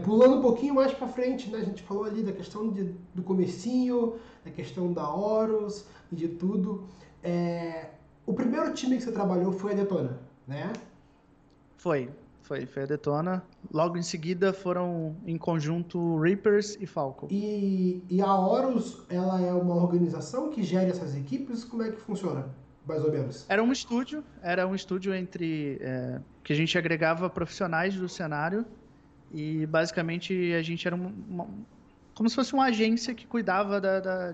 pulando um pouquinho mais pra frente, né? A gente falou ali da questão do comecinho, da questão da Horus e de tudo. O primeiro time que você trabalhou foi a Detona, né? Foi a Detona. Logo em seguida foram em conjunto Reapers e Falco. E a Horus, ela é uma organização que gera essas equipes? Como é que funciona, mais ou menos? Era um estúdio entre que a gente agregava profissionais do cenário e basicamente a gente era como se fosse uma agência que cuidava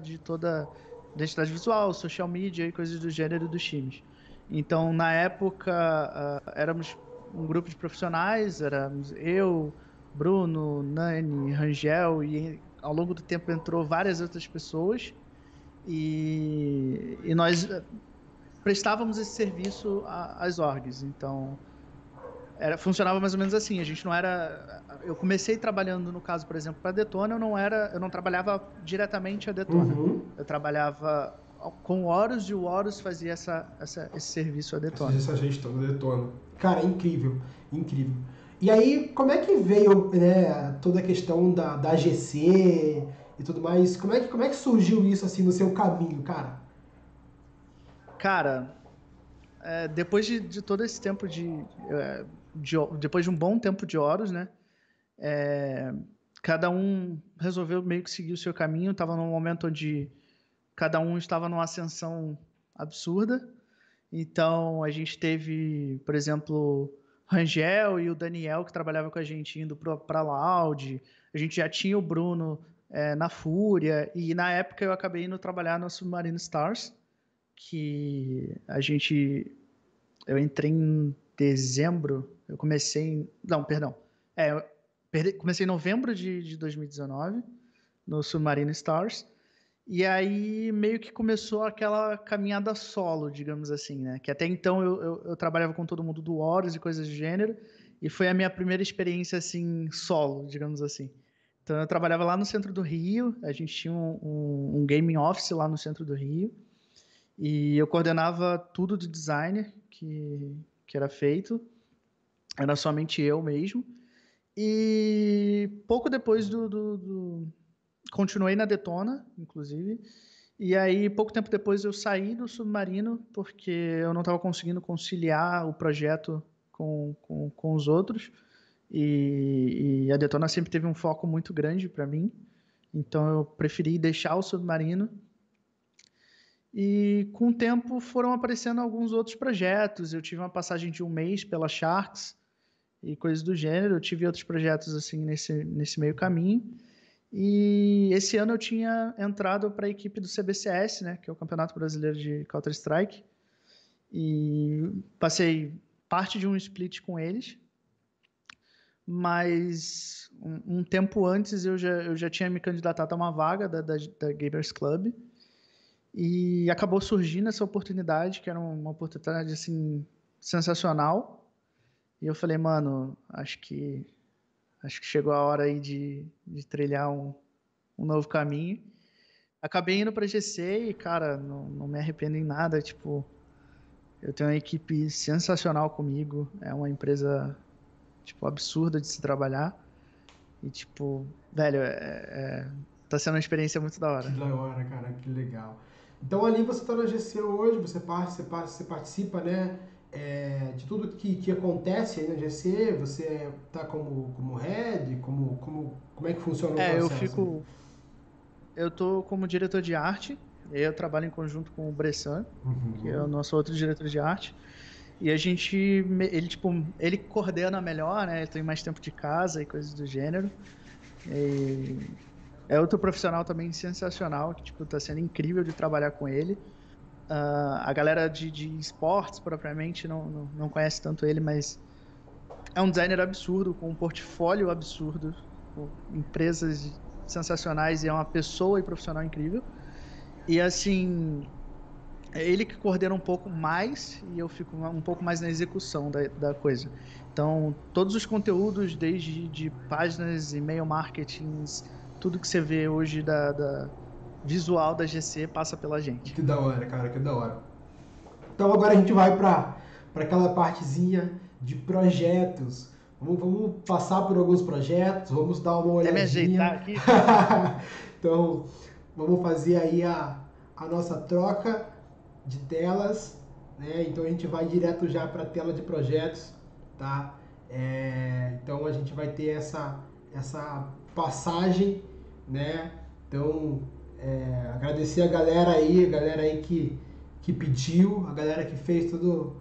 de toda a identidade visual, social media e coisas do gênero dos times. Então, na época, éramos um grupo de profissionais, éramos eu, Bruno, Nani, Rangel, e ao longo do tempo entrou várias outras pessoas e nós prestávamos esse serviço às orgs. Então, funcionava mais ou menos assim. A gente não era. Eu comecei trabalhando, no caso, por exemplo, para a Detona, eu não trabalhava diretamente a Detona. Uhum. Eu trabalhava com o Horus e o Horus fazia esse serviço à Detona. Essa gestão da Detona. Cara, incrível, incrível. E aí, como é que veio, né, toda a questão da AGC e tudo mais? Como é que surgiu isso assim no seu caminho, cara? Cara, depois de todo esse tempo depois de um bom tempo de Horus, né? Cada um resolveu meio que seguir o seu caminho. Estava num momento onde cada um estava numa ascensão absurda. Então, a gente teve, por exemplo, Rangel e o Daniel, que trabalhava com a gente, indo para a Loud. A gente já tinha o Bruno na Fúria. E, na época, eu acabei indo trabalhar no Submarine Stars, que eu entrei em dezembro, eu comecei... Não, perdão. Comecei em novembro de 2019, no Submarine Stars. E aí meio que começou aquela caminhada solo, digamos assim, né? Que até então eu trabalhava com todo mundo do Horus e coisas do gênero, e foi a minha primeira experiência, assim, solo, digamos assim. Então eu trabalhava lá no centro do Rio, a gente tinha um gaming office lá no centro do Rio, e eu coordenava tudo de design que era feito, era somente eu mesmo. E pouco depois continuei na Detona, inclusive. E aí, pouco tempo depois, eu saí do Submarino porque eu não estava conseguindo conciliar o projeto com os outros. E a Detona sempre teve um foco muito grande para mim. Então, eu preferi deixar o Submarino. E com o tempo foram aparecendo alguns outros projetos. Eu tive uma passagem de um mês pela Sharks e coisas do gênero. Eu tive outros projetos assim nesse meio caminho. E esse ano eu tinha entrado para a equipe do CBCS, né, que é o Campeonato Brasileiro de Counter-Strike, e passei parte de um split com eles, mas um tempo antes eu já tinha me candidatado a uma vaga da Gamers Club, e acabou surgindo essa oportunidade, que era uma oportunidade assim, sensacional, e eu falei, mano, acho que chegou a hora aí de trilhar um novo caminho. Acabei indo para GC e, cara, não me arrependo em nada. Tipo, eu tenho uma equipe sensacional comigo. É uma empresa, tipo, absurda de se trabalhar. E, tipo, velho, tá sendo uma experiência muito da Que hora. da hora, cara, que legal. Então ali você está na GC hoje, você participa, né, de tudo que acontece aí na GC, você tá como head, como é que funciona o Eu processo? fico. Eu tô como diretor de arte. Eu trabalho em conjunto com o Bressan, que é o Uhum. nosso outro diretor de arte. E a gente, ele, tipo, ele coordena melhor, né? Ele tem mais tempo de casa e coisas do gênero. É outro profissional também sensacional, que tipo, tá sendo incrível de trabalhar com ele. A galera de esportes, propriamente, não conhece tanto ele, mas é um designer absurdo, com um portfólio absurdo, com empresas sensacionais e é uma pessoa e profissional incrível. E assim, é ele que coordena um pouco mais e eu fico um pouco mais na execução da coisa. Então, todos os conteúdos, desde de páginas, e-mail marketings, tudo que você vê hoje da visual da GC passa pela gente. Que da hora, cara, que da hora. Então agora a gente vai para aquela partezinha de projetos. Vamos passar por alguns projetos, vamos dar uma Até me olhadinha. ajeitar aqui. Então, vamos fazer aí a nossa troca de telas, né? Então a gente vai direto já para a tela de projetos, tá? Então a gente vai ter essa passagem, né? Então, agradecer a galera aí que pediu, a galera que fez todo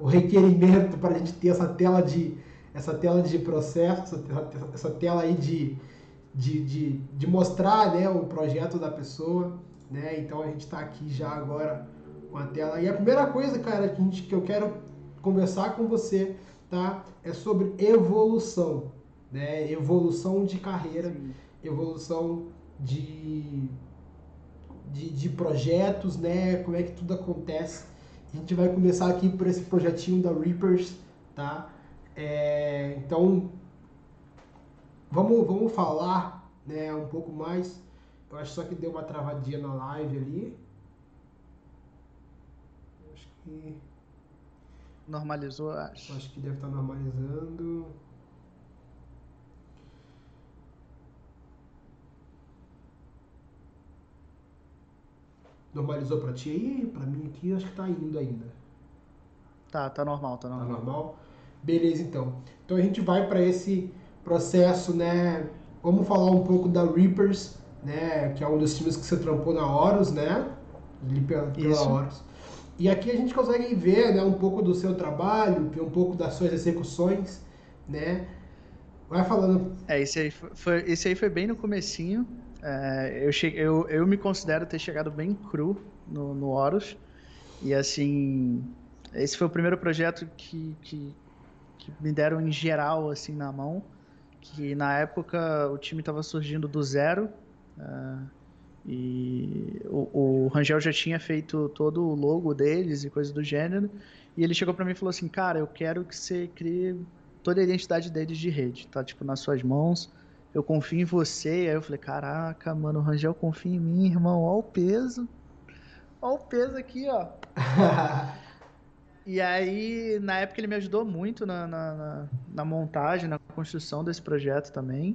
o requerimento para a gente ter essa tela de processo, essa tela aí de mostrar, né, o projeto da pessoa, né? Então a gente está aqui já agora com a tela. E a primeira coisa, cara, que eu quero conversar com você, tá? É sobre evolução, né? Evolução de carreira, Sim. evolução de projetos, né? Como é que tudo acontece. A gente vai começar aqui por esse projetinho da Reapers, tá? Então, vamos falar, né, um pouco mais. Eu acho só que deu uma travadinha na live ali. Acho que, Normalizou, acho. acho que deve estar normalizando. Normalizou pra ti aí? Pra mim aqui acho que tá indo ainda. Tá normal, tá Tá normal. normal? Beleza, então. Então a gente vai para esse processo, né? Vamos falar um pouco da Reapers, né? Que é um dos times que você trampou na Horus, né? Ali pela Isso. Horus. E aqui a gente consegue ver, né, um pouco do seu trabalho, um pouco das suas execuções, né? Vai falando. Esse aí foi bem no comecinho. Eu me considero ter chegado bem cru no Horus. E assim, esse foi o primeiro projeto que me deram em geral, assim, na mão. Que na época o time estava surgindo do zero. E o Rangel já tinha feito todo o logo deles e coisas do gênero. E ele chegou para mim e falou assim: Cara, eu quero que você crie toda a identidade deles de rede, tá? Tipo, nas suas mãos. Eu confio em você. E aí eu falei: Caraca, mano, o Rangel confia em mim, irmão. Ó o peso. Ó o peso aqui, ó. E aí, na época, ele me ajudou muito na montagem, na construção desse projeto também.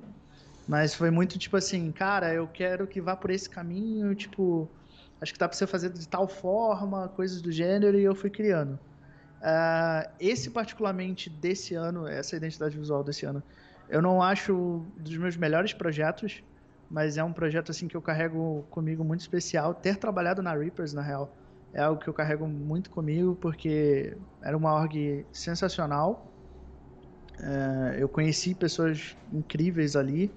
Mas foi muito tipo assim, cara, eu quero que vá por esse caminho, tipo, acho que dá pra você fazer de tal forma, coisas do gênero, e eu fui criando. Esse particularmente desse ano, essa identidade visual desse ano, eu não acho dos meus melhores projetos, mas é um projeto assim que eu carrego comigo muito especial. Ter trabalhado na Reapers, na real, é algo que eu carrego muito comigo, porque era uma org sensacional. Eu conheci pessoas incríveis ali.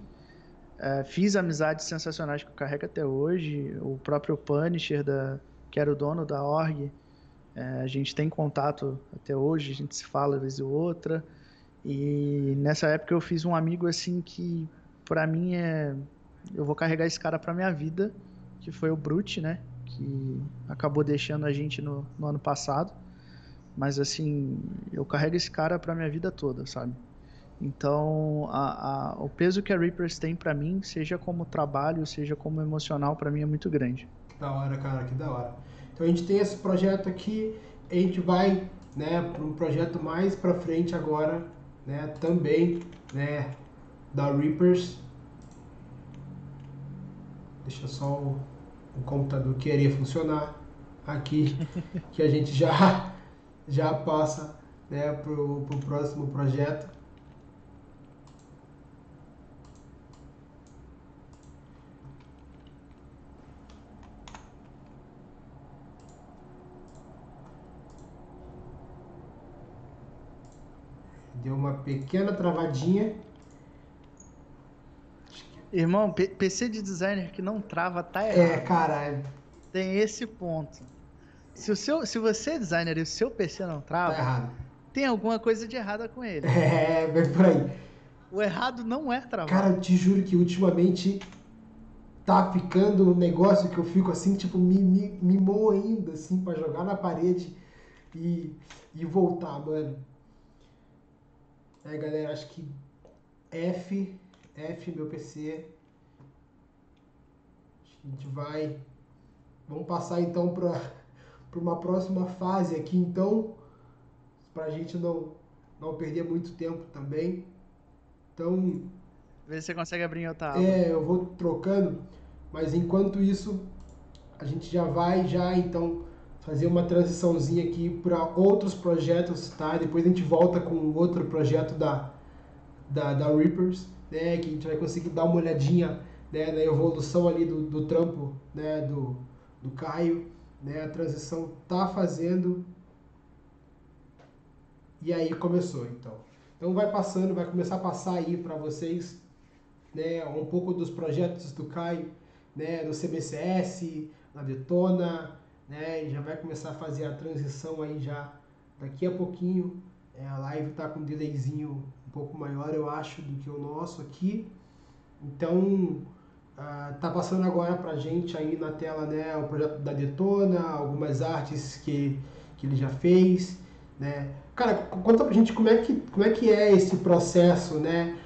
Fiz amizades sensacionais que eu carrego até hoje. O próprio Punisher, que era o dono da org, a gente tem contato até hoje, a gente se fala vez ou outra. E nessa época eu fiz um amigo assim que, pra mim, eu vou carregar esse cara pra minha vida, que foi o Brute, né? Que acabou deixando a gente no ano passado. Mas assim, eu carrego esse cara pra minha vida toda, sabe? Então, o peso que a Reapers tem pra mim, seja como trabalho, seja como emocional, pra mim é muito grande. Que da hora, cara, que da hora. Então a gente tem esse projeto aqui, a gente vai, né, para um projeto mais para frente agora, né, também, né, da Reapers. Deixa só o computador querer funcionar aqui, que a gente já passa, né, pro próximo projeto. Deu uma pequena travadinha. Irmão, PC de designer que não trava tá É, errado. cara, Tem esse ponto. Se você é designer e o seu PC não tá trava, errado. tem alguma coisa de errada com ele. É, bem por aí. O errado não é Cara, travar. eu te juro que ultimamente tá ficando um negócio que eu fico assim, tipo, me moendo, assim, pra jogar na parede e, e voltar, mano. É, galera, acho que F, meu PC. A gente vai. Vamos passar então para uma próxima fase aqui, então, para a gente não perder muito tempo também. Então, Vê se você consegue abrir em outra aba. eu vou trocando, mas enquanto isso, a gente já vai então fazer uma transiçãozinha aqui para outros projetos, tá? Depois a gente volta com outro projeto da Reapers, né? Que a gente vai conseguir dar uma olhadinha, né, na evolução ali do trampo, né, do Caio, né? A transição tá fazendo e aí começou, então. Então vai passando, vai começar a passar aí para vocês, né, um pouco dos projetos do Caio, né, no CBCS, na Detona, né, e já vai começar a fazer a transição aí já daqui a pouquinho. A live tá com um delayzinho um pouco maior, eu acho, do que o nosso aqui. Então, tá passando agora pra gente aí na tela, né, o projeto da Detona, algumas artes que ele já fez, né. Cara, conta pra gente como é que é esse processo, né,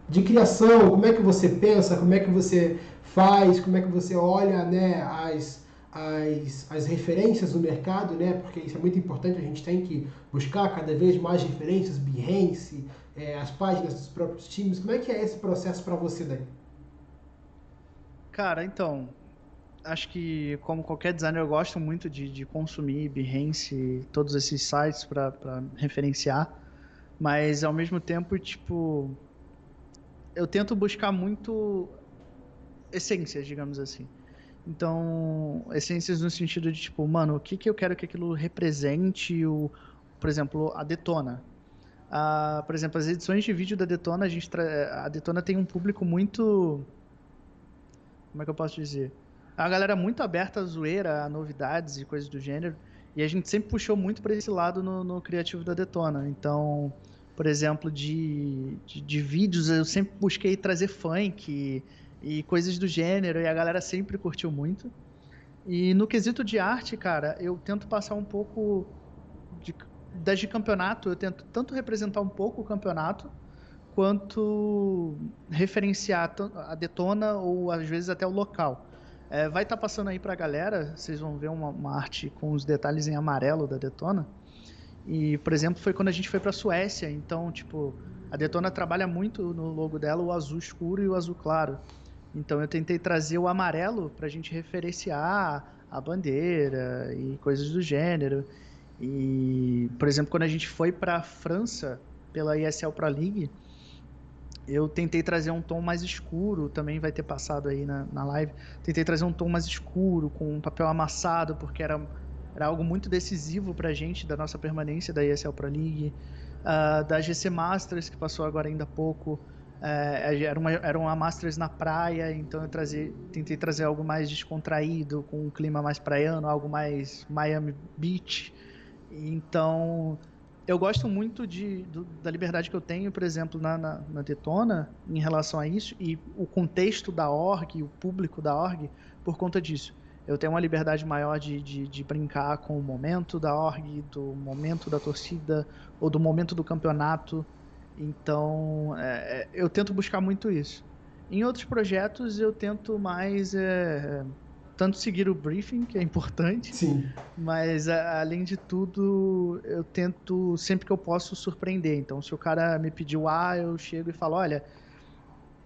de criação, como é que você pensa, como é que você faz, como é que você olha, né, as referências do mercado, né, porque isso é muito importante, a gente tem que buscar cada vez mais referências, Behance, as páginas dos próprios times. Como é que é esse processo para você daí? Cara, então, acho que como qualquer designer eu gosto muito de consumir Behance, todos esses sites para referenciar, mas ao mesmo tempo, tipo, eu tento buscar muito essências, digamos assim. Então, essências no sentido de, tipo, mano, o que que eu quero que aquilo represente, por exemplo, a Detona. Por exemplo, as edições de vídeo da Detona, a Detona tem um público muito, como é que eu posso dizer? A galera muito aberta à zoeira, a novidades e coisas do gênero, e a gente sempre puxou muito para esse lado no criativo da Detona. Então, por exemplo, de vídeos, eu sempre busquei trazer funk e coisas do gênero, e a galera sempre curtiu muito. E no quesito de arte, cara, eu tento passar um pouco de, das de campeonato, eu tento tanto representar um pouco o campeonato, quanto referenciar a Detona ou às vezes até o local. Vai estar passando aí pra galera, vocês vão ver uma arte com os detalhes em amarelo da Detona. E, por exemplo, foi quando a gente foi pra Suécia, então, tipo, a Detona trabalha muito no logo dela o azul escuro e o azul claro. Então eu tentei trazer o amarelo para a gente referenciar a bandeira e coisas do gênero. E, por exemplo, quando a gente foi para a França pela ESL Pro League, eu tentei trazer um tom mais escuro, também vai ter passado aí na live. Tentei trazer um tom mais escuro, com um papel amassado, porque era algo muito decisivo para a gente, da nossa permanência da ESL Pro League. Da GC Masters, que passou agora ainda há pouco, era uma Masters na praia, então tentei trazer algo mais descontraído, com um clima mais praiano, algo mais Miami Beach. Então, eu gosto muito da liberdade que eu tenho, por exemplo, na Detona, em relação a isso, e o contexto da org, o público da org, por conta disso. Eu tenho uma liberdade maior de brincar com o momento da org, do momento da torcida, ou do momento do campeonato. Então, eu tento buscar muito isso. Em outros projetos, eu tento mais tanto seguir o briefing, que é importante, Sim. mas além de tudo, eu tento sempre que eu posso surpreender. Então, se o cara me pediu A, eu chego e falo, olha,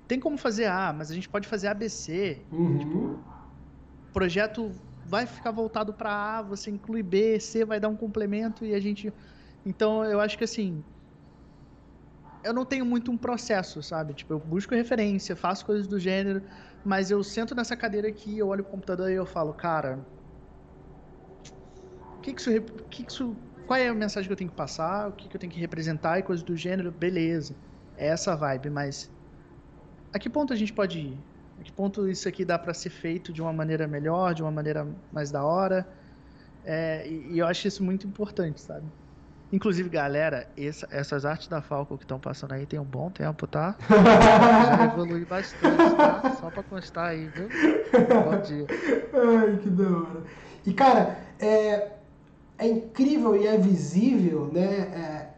tem como fazer A, mas a gente pode fazer ABC. Uhum. Tipo, o projeto vai ficar voltado para A, você inclui B, C vai dar um complemento e a gente. Então, eu acho que assim, eu não tenho muito um processo, sabe? Tipo, eu busco referência, faço coisas do gênero, mas eu sento nessa cadeira aqui, eu olho o computador e eu falo, cara, qual é a mensagem que eu tenho que passar, o que eu tenho que representar e coisas do gênero, beleza. É essa vibe, mas a que ponto a gente pode ir? A que ponto isso aqui dá para ser feito de uma maneira melhor, de uma maneira mais da hora? E eu acho isso muito importante, sabe? Inclusive, galera, essas artes da Falco que estão passando aí tem um bom tempo, tá? Já evolui bastante, tá? Só pra constar aí, viu? Bom dia. Ai, que da hora. E, cara, é incrível e é visível, né,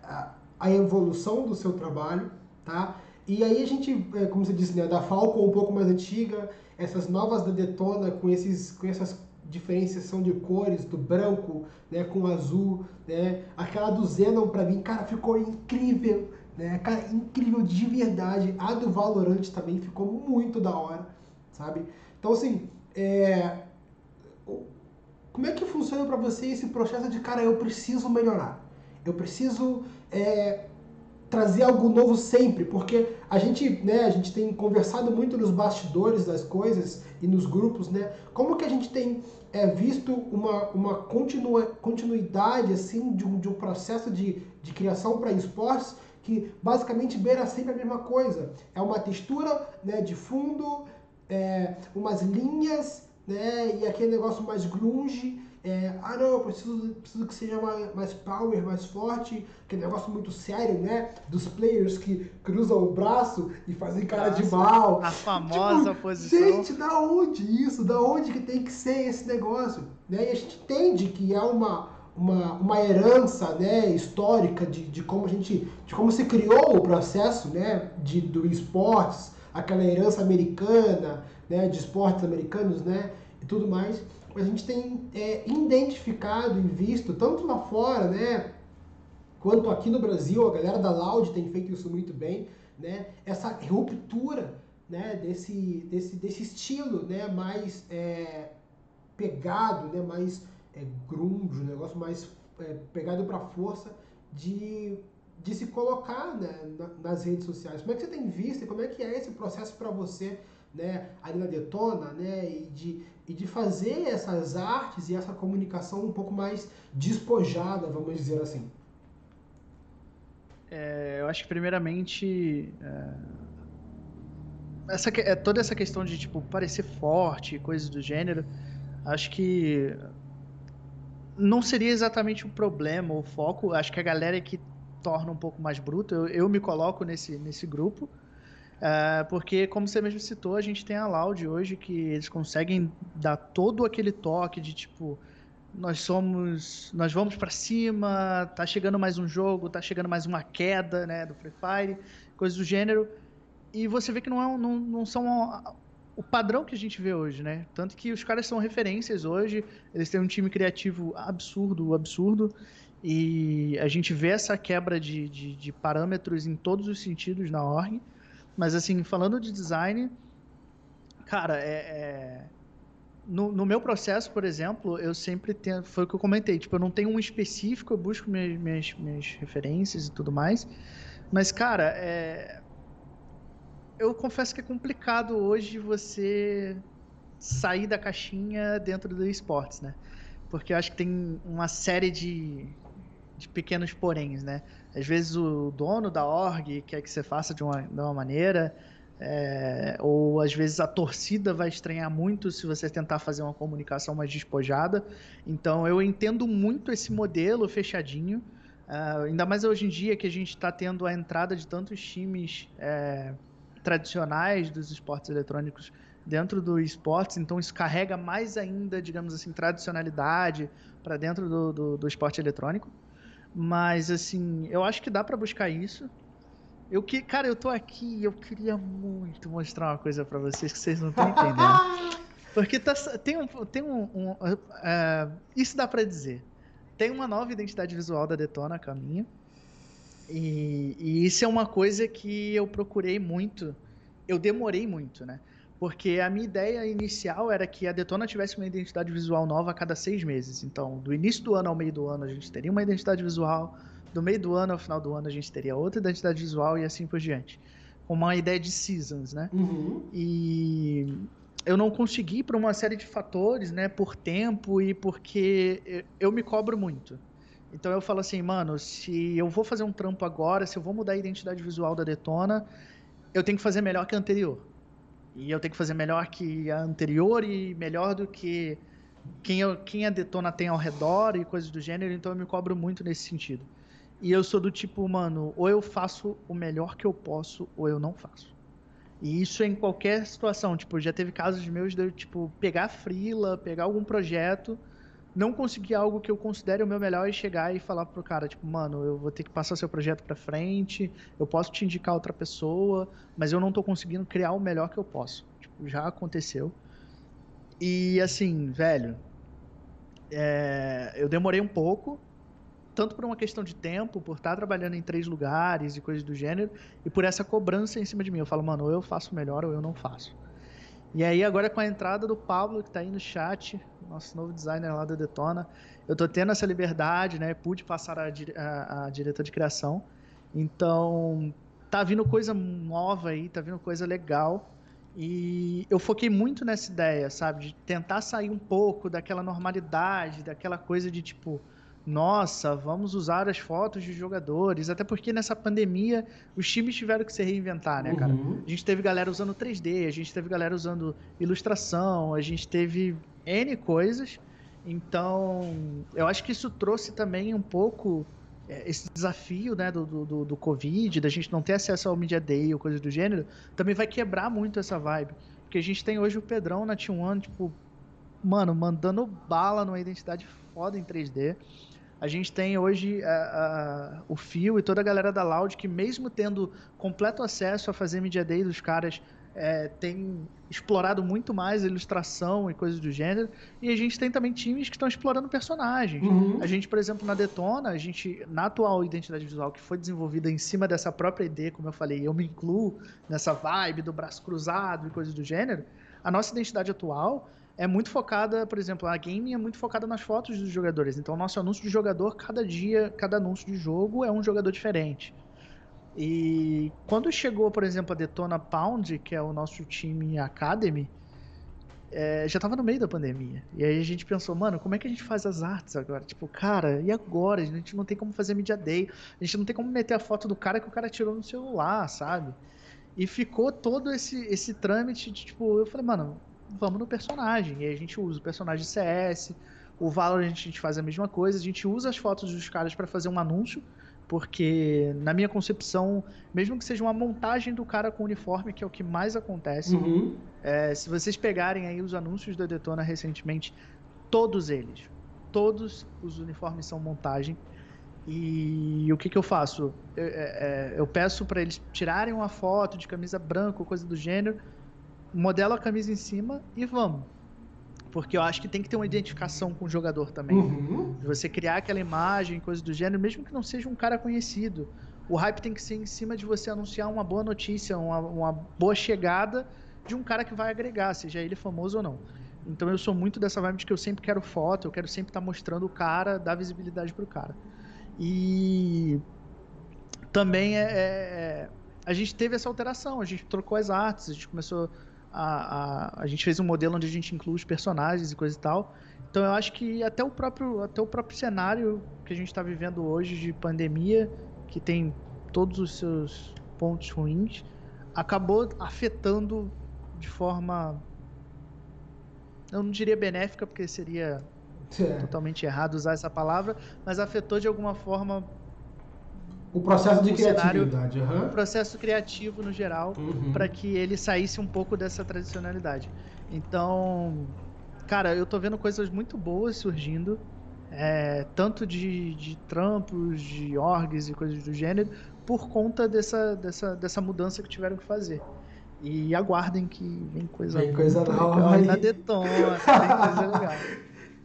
a evolução do seu trabalho, tá? E aí a gente, como você disse, né, da Falcon um pouco mais antiga, essas novas da Detona com essas diferenciação de cores, do branco, né, com o azul, né? Aquela do Xenon pra mim, cara, ficou incrível, né? Cara, incrível de verdade. A do Valorant também ficou muito da hora, sabe? Então, assim, como é que funciona para você esse processo de, cara, eu preciso melhorar, eu preciso trazer algo novo sempre, porque a gente tem conversado muito nos bastidores das coisas e nos grupos, né? Como que a gente tem visto uma continuidade assim de um processo de criação para esportes que basicamente beira sempre a mesma coisa. É uma textura, né, de fundo, umas linhas, né, e aquele negócio mais grunge. Não, eu preciso que seja mais power, mais forte, aquele negócio muito sério, né? Dos players que cruzam o braço e fazem cara de mal. A famosa Tipo, posição. gente, da onde isso? Da onde que tem que ser esse negócio? Né? E a gente entende que é uma herança, né, histórica de como se criou o processo, né, do esportes, aquela herança americana, né, de esportes americanos, né, e tudo mais. A gente tem identificado e visto, tanto lá fora, né, quanto aqui no Brasil, a galera da Loud tem feito isso muito bem, né, essa ruptura, né, desse estilo, né, mais pegado, né, mais grunge, um negócio mais pegado para força de se colocar, né, nas redes sociais. Como é que você tem visto e como é que é esse processo para você, né, ali na Detona, né, e de fazer essas artes e essa comunicação um pouco mais despojada, vamos dizer assim? Eu acho que primeiramente toda essa questão de tipo parecer forte e coisas do gênero, acho que não seria exatamente o problema, o foco. Acho que a galera é que torna um pouco mais bruto. Eu me coloco nesse grupo. Porque, como você mesmo citou, a gente tem a Loud hoje que eles conseguem dar todo aquele toque de tipo, nós vamos pra cima, tá chegando mais um jogo, tá chegando mais uma queda, né, do Free Fire, coisas do gênero. E você vê que não são o padrão que a gente vê hoje, né? Tanto que os caras são referências hoje, eles têm um time criativo absurdo, absurdo, e a gente vê essa quebra de parâmetros em todos os sentidos na org. Mas, assim, falando de design, cara, no meu processo, por exemplo, eu sempre tento, foi o que eu comentei, tipo, eu não tenho um específico, eu busco minhas referências e tudo mais, mas, cara, eu confesso que é complicado hoje você sair da caixinha dentro do esportes, né? Porque eu acho que tem uma série de pequenos poréns, né? Às vezes o dono da org quer que você faça de uma maneira, ou às vezes a torcida vai estranhar muito se você tentar fazer uma comunicação mais despojada. Então eu entendo muito esse modelo fechadinho, ainda mais hoje em dia que a gente está tendo a entrada de tantos times tradicionais dos esportes eletrônicos dentro do esportes, então isso carrega mais ainda, digamos assim, tradicionalidade para dentro do esporte eletrônico. Mas, assim, eu acho que dá pra buscar isso. Cara, eu tô aqui e eu queria muito mostrar uma coisa pra vocês que vocês não estão entendendo. Porque isso dá pra dizer. Tem uma nova identidade visual da Detona, a minha. E isso é uma coisa que eu procurei muito. Eu demorei muito, né? Porque a minha ideia inicial era que a Detona tivesse uma identidade visual nova a cada 6 meses. Então, do início do ano ao meio do ano, a gente teria uma identidade visual. Do meio do ano ao final do ano, a gente teria outra identidade visual e assim por diante. Com uma ideia de seasons, né? Uhum. E eu não consegui por uma série de fatores, né? Por tempo e porque eu me cobro muito. Então eu falo assim, mano, se eu vou fazer um trampo agora, se eu vou mudar a identidade visual da Detona, eu tenho que fazer melhor que a anterior. E eu tenho que fazer melhor que a anterior e melhor do que quem a Detona tem ao redor e coisas do gênero, então eu me cobro muito nesse sentido. E eu sou do tipo, mano, ou eu faço o melhor que eu posso, ou eu não faço. E isso em qualquer situação, tipo, já teve casos meus de eu, tipo, pegar freela, pegar algum projeto, não conseguir algo que eu considere o meu melhor e chegar e falar pro cara, tipo, mano, eu vou ter que passar seu projeto pra frente, eu posso te indicar outra pessoa, mas eu não tô conseguindo criar o melhor que eu posso. Tipo, já aconteceu. E assim, velho, eu demorei um pouco, tanto por uma questão de tempo, por estar trabalhando em 3 lugares e coisas do gênero, e por essa cobrança em cima de mim. Eu falo, mano, ou eu faço melhor ou eu não faço. E aí, agora com a entrada do Pablo, que tá aí no chat, nosso novo designer lá da Detona, eu tô tendo essa liberdade, né? Pude passar a diretor de criação. Então, tá vindo coisa nova aí, tá vindo coisa legal. E eu foquei muito nessa ideia, sabe? De tentar sair um pouco daquela normalidade, daquela coisa de tipo, nossa, vamos usar as fotos dos jogadores. Até porque nessa pandemia os times tiveram que se reinventar, né, cara? Uhum. A gente teve galera usando 3D, a gente teve galera usando ilustração, a gente teve N coisas. Então, eu acho que isso trouxe também um pouco esse desafio, né, do Covid, da gente não ter acesso ao Media Day ou coisa do gênero, também vai quebrar muito essa vibe. Porque a gente tem hoje o Pedrão na T1, tipo, mano, mandando bala numa identidade foda em 3D. A gente tem hoje o Fio e toda a galera da Loud que, mesmo tendo completo acesso a fazer Media Day dos caras, tem explorado muito mais a ilustração e coisas do gênero. E a gente tem também times que estão explorando personagens. A Uhum. gente, por exemplo, na Detona, a gente, na atual identidade visual que foi desenvolvida em cima dessa própria ID, como eu falei, eu me incluo nessa vibe do braço cruzado e coisas do gênero. A nossa identidade atual é muito focada, por exemplo, a game é muito focada nas fotos dos jogadores. Então, o nosso anúncio de jogador, cada dia, cada anúncio de jogo é um jogador diferente. E quando chegou, por exemplo, a Detona Pound, que é o nosso time Academy, já tava no meio da pandemia. E aí a gente pensou, mano, como é que a gente faz as artes agora? Tipo, cara, e agora? A gente não tem como fazer Media Day. A gente não tem como meter a foto do cara que o cara tirou no celular, sabe? E ficou todo esse trâmite de, tipo, eu falei, mano, vamos no personagem. E aí a gente usa o personagem CS, o Valorant a gente faz a mesma coisa, a gente usa as fotos dos caras para fazer um anúncio, porque na minha concepção, mesmo que seja uma montagem do cara com uniforme, que é o que mais acontece, Uhum. se vocês pegarem aí os anúncios da Detona recentemente, eles, todos os uniformes são montagem. E o que que eu faço? Eu peço para eles tirarem uma foto de camisa branca ou coisa do gênero, modelo a camisa em cima e vamos. Porque eu acho que tem que ter uma identificação com o jogador também. Uhum. De você criar aquela imagem, coisa do gênero, mesmo que não seja um cara conhecido. O hype tem que ser em cima de você anunciar uma boa notícia, uma boa chegada de um cara que vai agregar, seja ele famoso ou não. Então eu sou muito dessa vibe de que eu sempre quero foto, eu quero sempre estar mostrando o cara, dar visibilidade pro cara. E também a gente teve essa alteração, a gente trocou as artes, a gente começou a gente fez um modelo onde a gente inclui os personagens e coisa e tal. Então eu acho que até o próprio cenário que a gente está vivendo hoje de pandemia, que tem todos os seus pontos ruins, acabou afetando de forma, eu não diria benéfica, porque seria É. totalmente errado usar essa palavra, mas afetou de alguma forma O processo de o cenário, criatividade. o Uhum. processo criativo no geral, para Uhum. que ele saísse um pouco dessa tradicionalidade. Então, cara, eu tô vendo coisas muito boas surgindo, tanto de trampos, de orgs e coisas do gênero, por conta dessa mudança que tiveram que fazer. E aguardem que vem coisa Vem coisa muito nova legal aí na aí. Detona, vem coisa legal.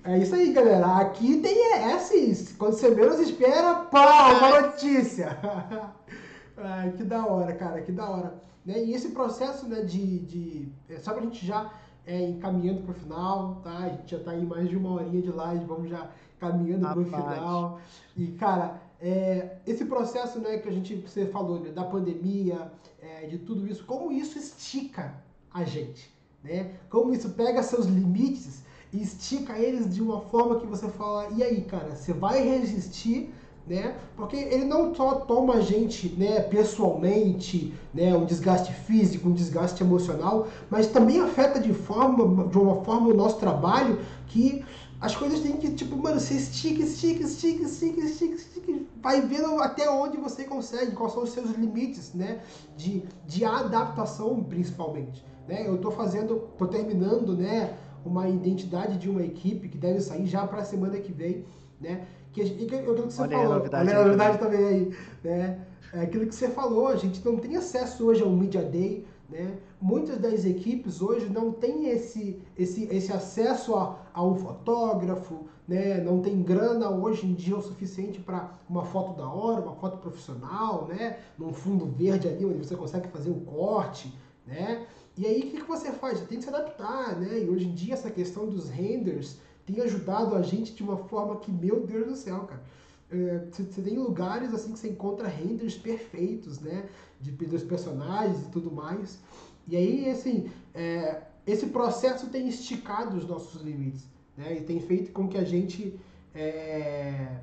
É isso aí, galera. Aqui tem esses. Quando você menos espera, pá, uma notícia. Ai, que da hora, cara, que da hora. Né? E esse processo, né, só pra gente já encaminhando pro final, tá? A gente já tá aí mais de uma horinha de live, vamos já caminhando pro Rapaz, final. E, cara, esse processo, né, que você falou, né, da pandemia, de tudo isso, como isso estica a gente, né? Como isso pega seus limites e estica eles de uma forma que você fala, e aí, cara, você vai resistir né? Porque ele não só toma a gente, né, pessoalmente, né, um desgaste físico, um desgaste emocional, mas também afeta de uma forma o nosso trabalho que as coisas têm que, tipo, mano, você estica, estica, estica, estica, estica, estica, vai vendo até onde você consegue, quais são os seus limites, né, de adaptação, principalmente, né? Eu tô terminando, né, uma identidade de uma equipe que deve sair já para a semana que vem, né? Aquilo que você Olha aí a falou, novidade olha a aí novidade também. também aí, né? É aquilo que você falou, a gente não tem acesso hoje ao Media Day, né? Muitas das equipes hoje não têm esse acesso a um fotógrafo, né? Não tem grana hoje em dia o suficiente para uma foto da hora, uma foto profissional, né? Num fundo verde ali onde você consegue fazer o corte, né? E aí o que você faz? Você tem que se adaptar, né? E hoje em dia essa questão dos renders tem ajudado a gente de uma forma que, meu Deus do céu, cara. Você tem lugares assim que você encontra renders perfeitos, né? Dos personagens e tudo mais. E aí, assim, esse processo tem esticado os nossos limites, né? E tem feito com que a gente é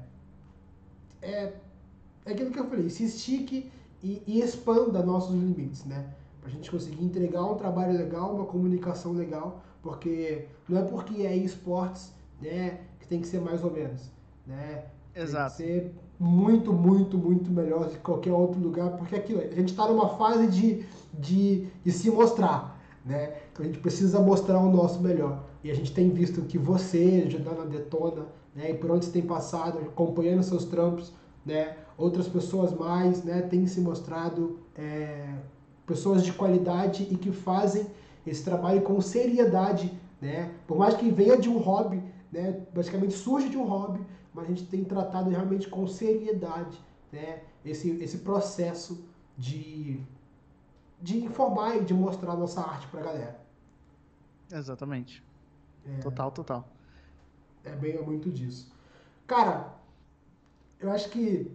aquilo que eu falei, se estique e expanda nossos limites, né? Pra gente conseguir entregar um trabalho legal, uma comunicação legal, porque não é porque é esportes, né, que tem que ser mais ou menos, né? Tem que Exato. ser muito, muito, muito melhor de qualquer outro lugar, porque aquilo, a gente está numa fase de se mostrar, né? Então a gente precisa mostrar o nosso melhor. E a gente tem visto que você, Jordana Detona, né, e por onde você tem passado, acompanhando seus trampos, né, outras pessoas mais, né, têm se mostrado pessoas de qualidade e que fazem esse trabalho com seriedade, né? Por mais que venha de um hobby, né, basicamente surge de um hobby, mas a gente tem tratado realmente com seriedade, né, esse processo de, de informar e de mostrar a nossa arte para a galera. Exatamente. Total, total. É muito disso. Cara, eu acho que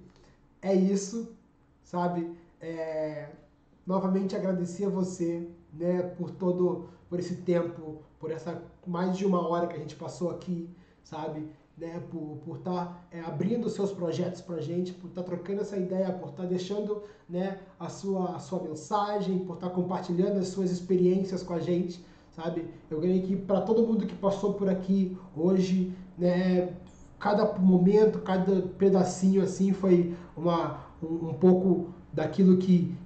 é isso, sabe? É, novamente agradecer a você, né, por esse tempo, por essa mais de uma hora que a gente passou aqui, sabe? Né, por estar abrindo seus projetos pra gente, por estar trocando essa ideia, por estar deixando, né, a sua mensagem, por estar compartilhando as suas experiências com a gente, sabe? Eu ganhei que para todo mundo que passou por aqui hoje, né, cada momento, cada pedacinho assim foi um pouco daquilo que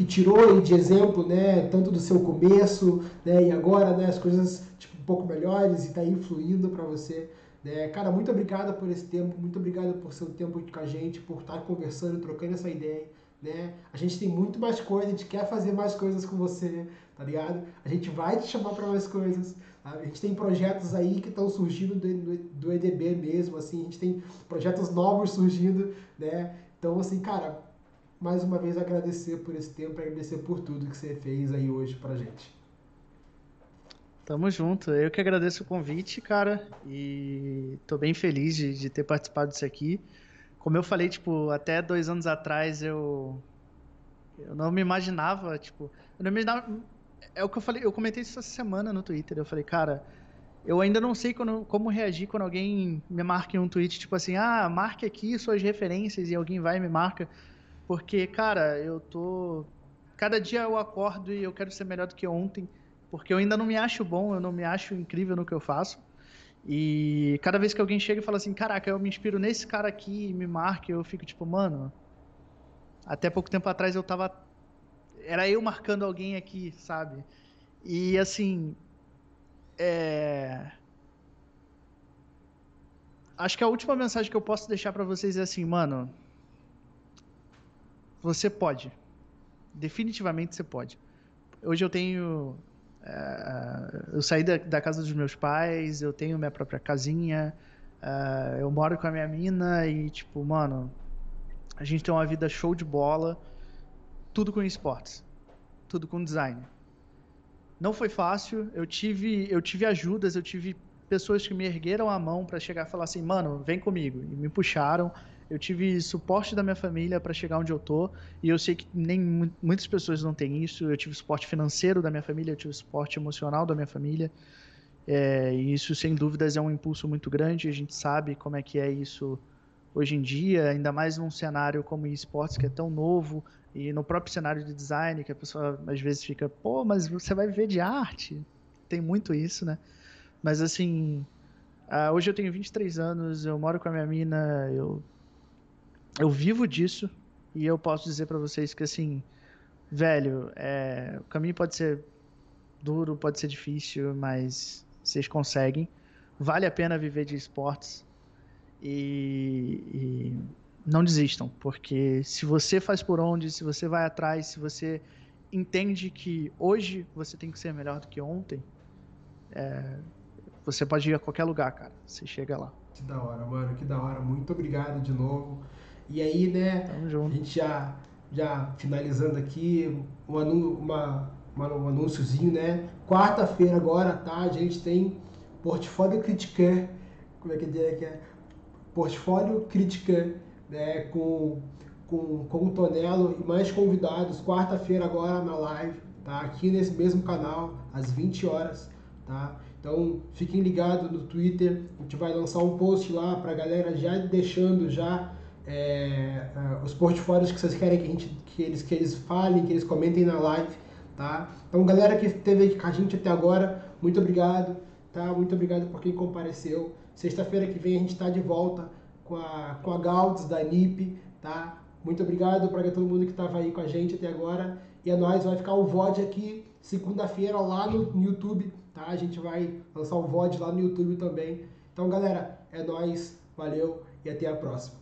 tirou de exemplo, né, tanto do seu começo, né, e agora, né, as coisas tipo, um pouco melhores e está aí fluindo para você. Né. Cara, muito obrigado por esse tempo, muito obrigado por seu tempo aqui com a gente, por estar conversando, trocando essa ideia. Né? A gente tem muito mais coisa, a gente quer fazer mais coisas com você, tá ligado? A gente vai te chamar para mais coisas. Tá? A gente tem projetos aí que estão surgindo do EDB mesmo, assim, a gente tem projetos novos surgindo, né? Então, assim, cara, mais uma vez agradecer por esse tempo, agradecer por tudo que você fez aí hoje pra gente. Tamo junto. Eu que agradeço o convite, cara, e tô bem feliz de ter participado disso aqui. Como eu falei, tipo, até 2 anos atrás eu não me imaginava, tipo, eu não me imaginava, é o que eu falei, eu comentei isso essa semana no Twitter, eu falei, cara, eu ainda não sei como reagir quando alguém me marca em um tweet, tipo assim, ah, marque aqui suas referências e alguém vai e me marca, porque, cara, cada dia eu acordo e eu quero ser melhor do que ontem, porque eu ainda não me acho bom, eu não me acho incrível no que eu faço. E cada vez que alguém chega e fala assim, caraca, eu me inspiro nesse cara aqui e me marca, eu fico tipo, mano, até pouco tempo atrás eu tava. Era eu marcando alguém aqui, sabe? E assim, é... acho que a última mensagem que eu posso deixar pra vocês é assim, mano, você pode. Definitivamente você pode. Hoje eu tenho. Eu saí da casa dos meus pais, eu tenho minha própria casinha, eu moro com a minha mina e, tipo, mano, a gente tem uma vida show de bola, tudo com esportes, tudo com design. Não foi fácil, eu tive ajudas, eu tive pessoas que me ergueram a mão para chegar e falar assim, mano, vem comigo, e me puxaram. Eu tive suporte da minha família para chegar onde eu tô, e eu sei que nem muitas pessoas não têm isso. Eu tive suporte financeiro da minha família, eu tive suporte emocional da minha família, e isso sem dúvidas é um impulso muito grande. A gente sabe como é que é isso hoje em dia, ainda mais num cenário como esportes que é tão novo, e no próprio cenário de design, que a pessoa às vezes fica, pô, mas você vai viver de arte? Tem muito isso, né? Mas assim, hoje eu tenho 23 anos, eu moro com a minha mina, eu vivo disso, e eu posso dizer pra vocês que assim, velho, o caminho pode ser duro, pode ser difícil, mas vocês conseguem. Vale a pena viver de esportes e não desistam, porque se você faz por onde, se você vai atrás, se você entende que hoje você tem que ser melhor do que ontem, você pode ir a qualquer lugar, cara. Você chega lá. Que da hora, mano, que da hora. Muito obrigado de novo. E aí, né, Tamo a junto. gente já finalizando aqui, um anúnciozinho, né? Quarta-feira agora, tá? A gente tem Portfólio Criticã. Como é que é? Portfólio Criticã, né? Com o Tonelo e mais convidados. Quarta-feira agora na live, tá? Aqui nesse mesmo canal, às 20 horas, tá? Então fiquem ligados no Twitter, a gente vai lançar um post lá pra galera já deixando já os portfólios que vocês querem que eles falem, que eles comentem na live, tá? Então galera que esteve com a gente até agora, muito obrigado, tá? Muito obrigado por quem compareceu. Sexta-feira que vem a gente está de volta com a Gaudes da NIP, tá? Muito obrigado para todo mundo que estava aí com a gente até agora. E é nóis, vai ficar o VOD aqui segunda-feira lá no YouTube, tá? A gente vai lançar o VOD lá no YouTube também. Então, galera, é nóis, valeu e até a próxima.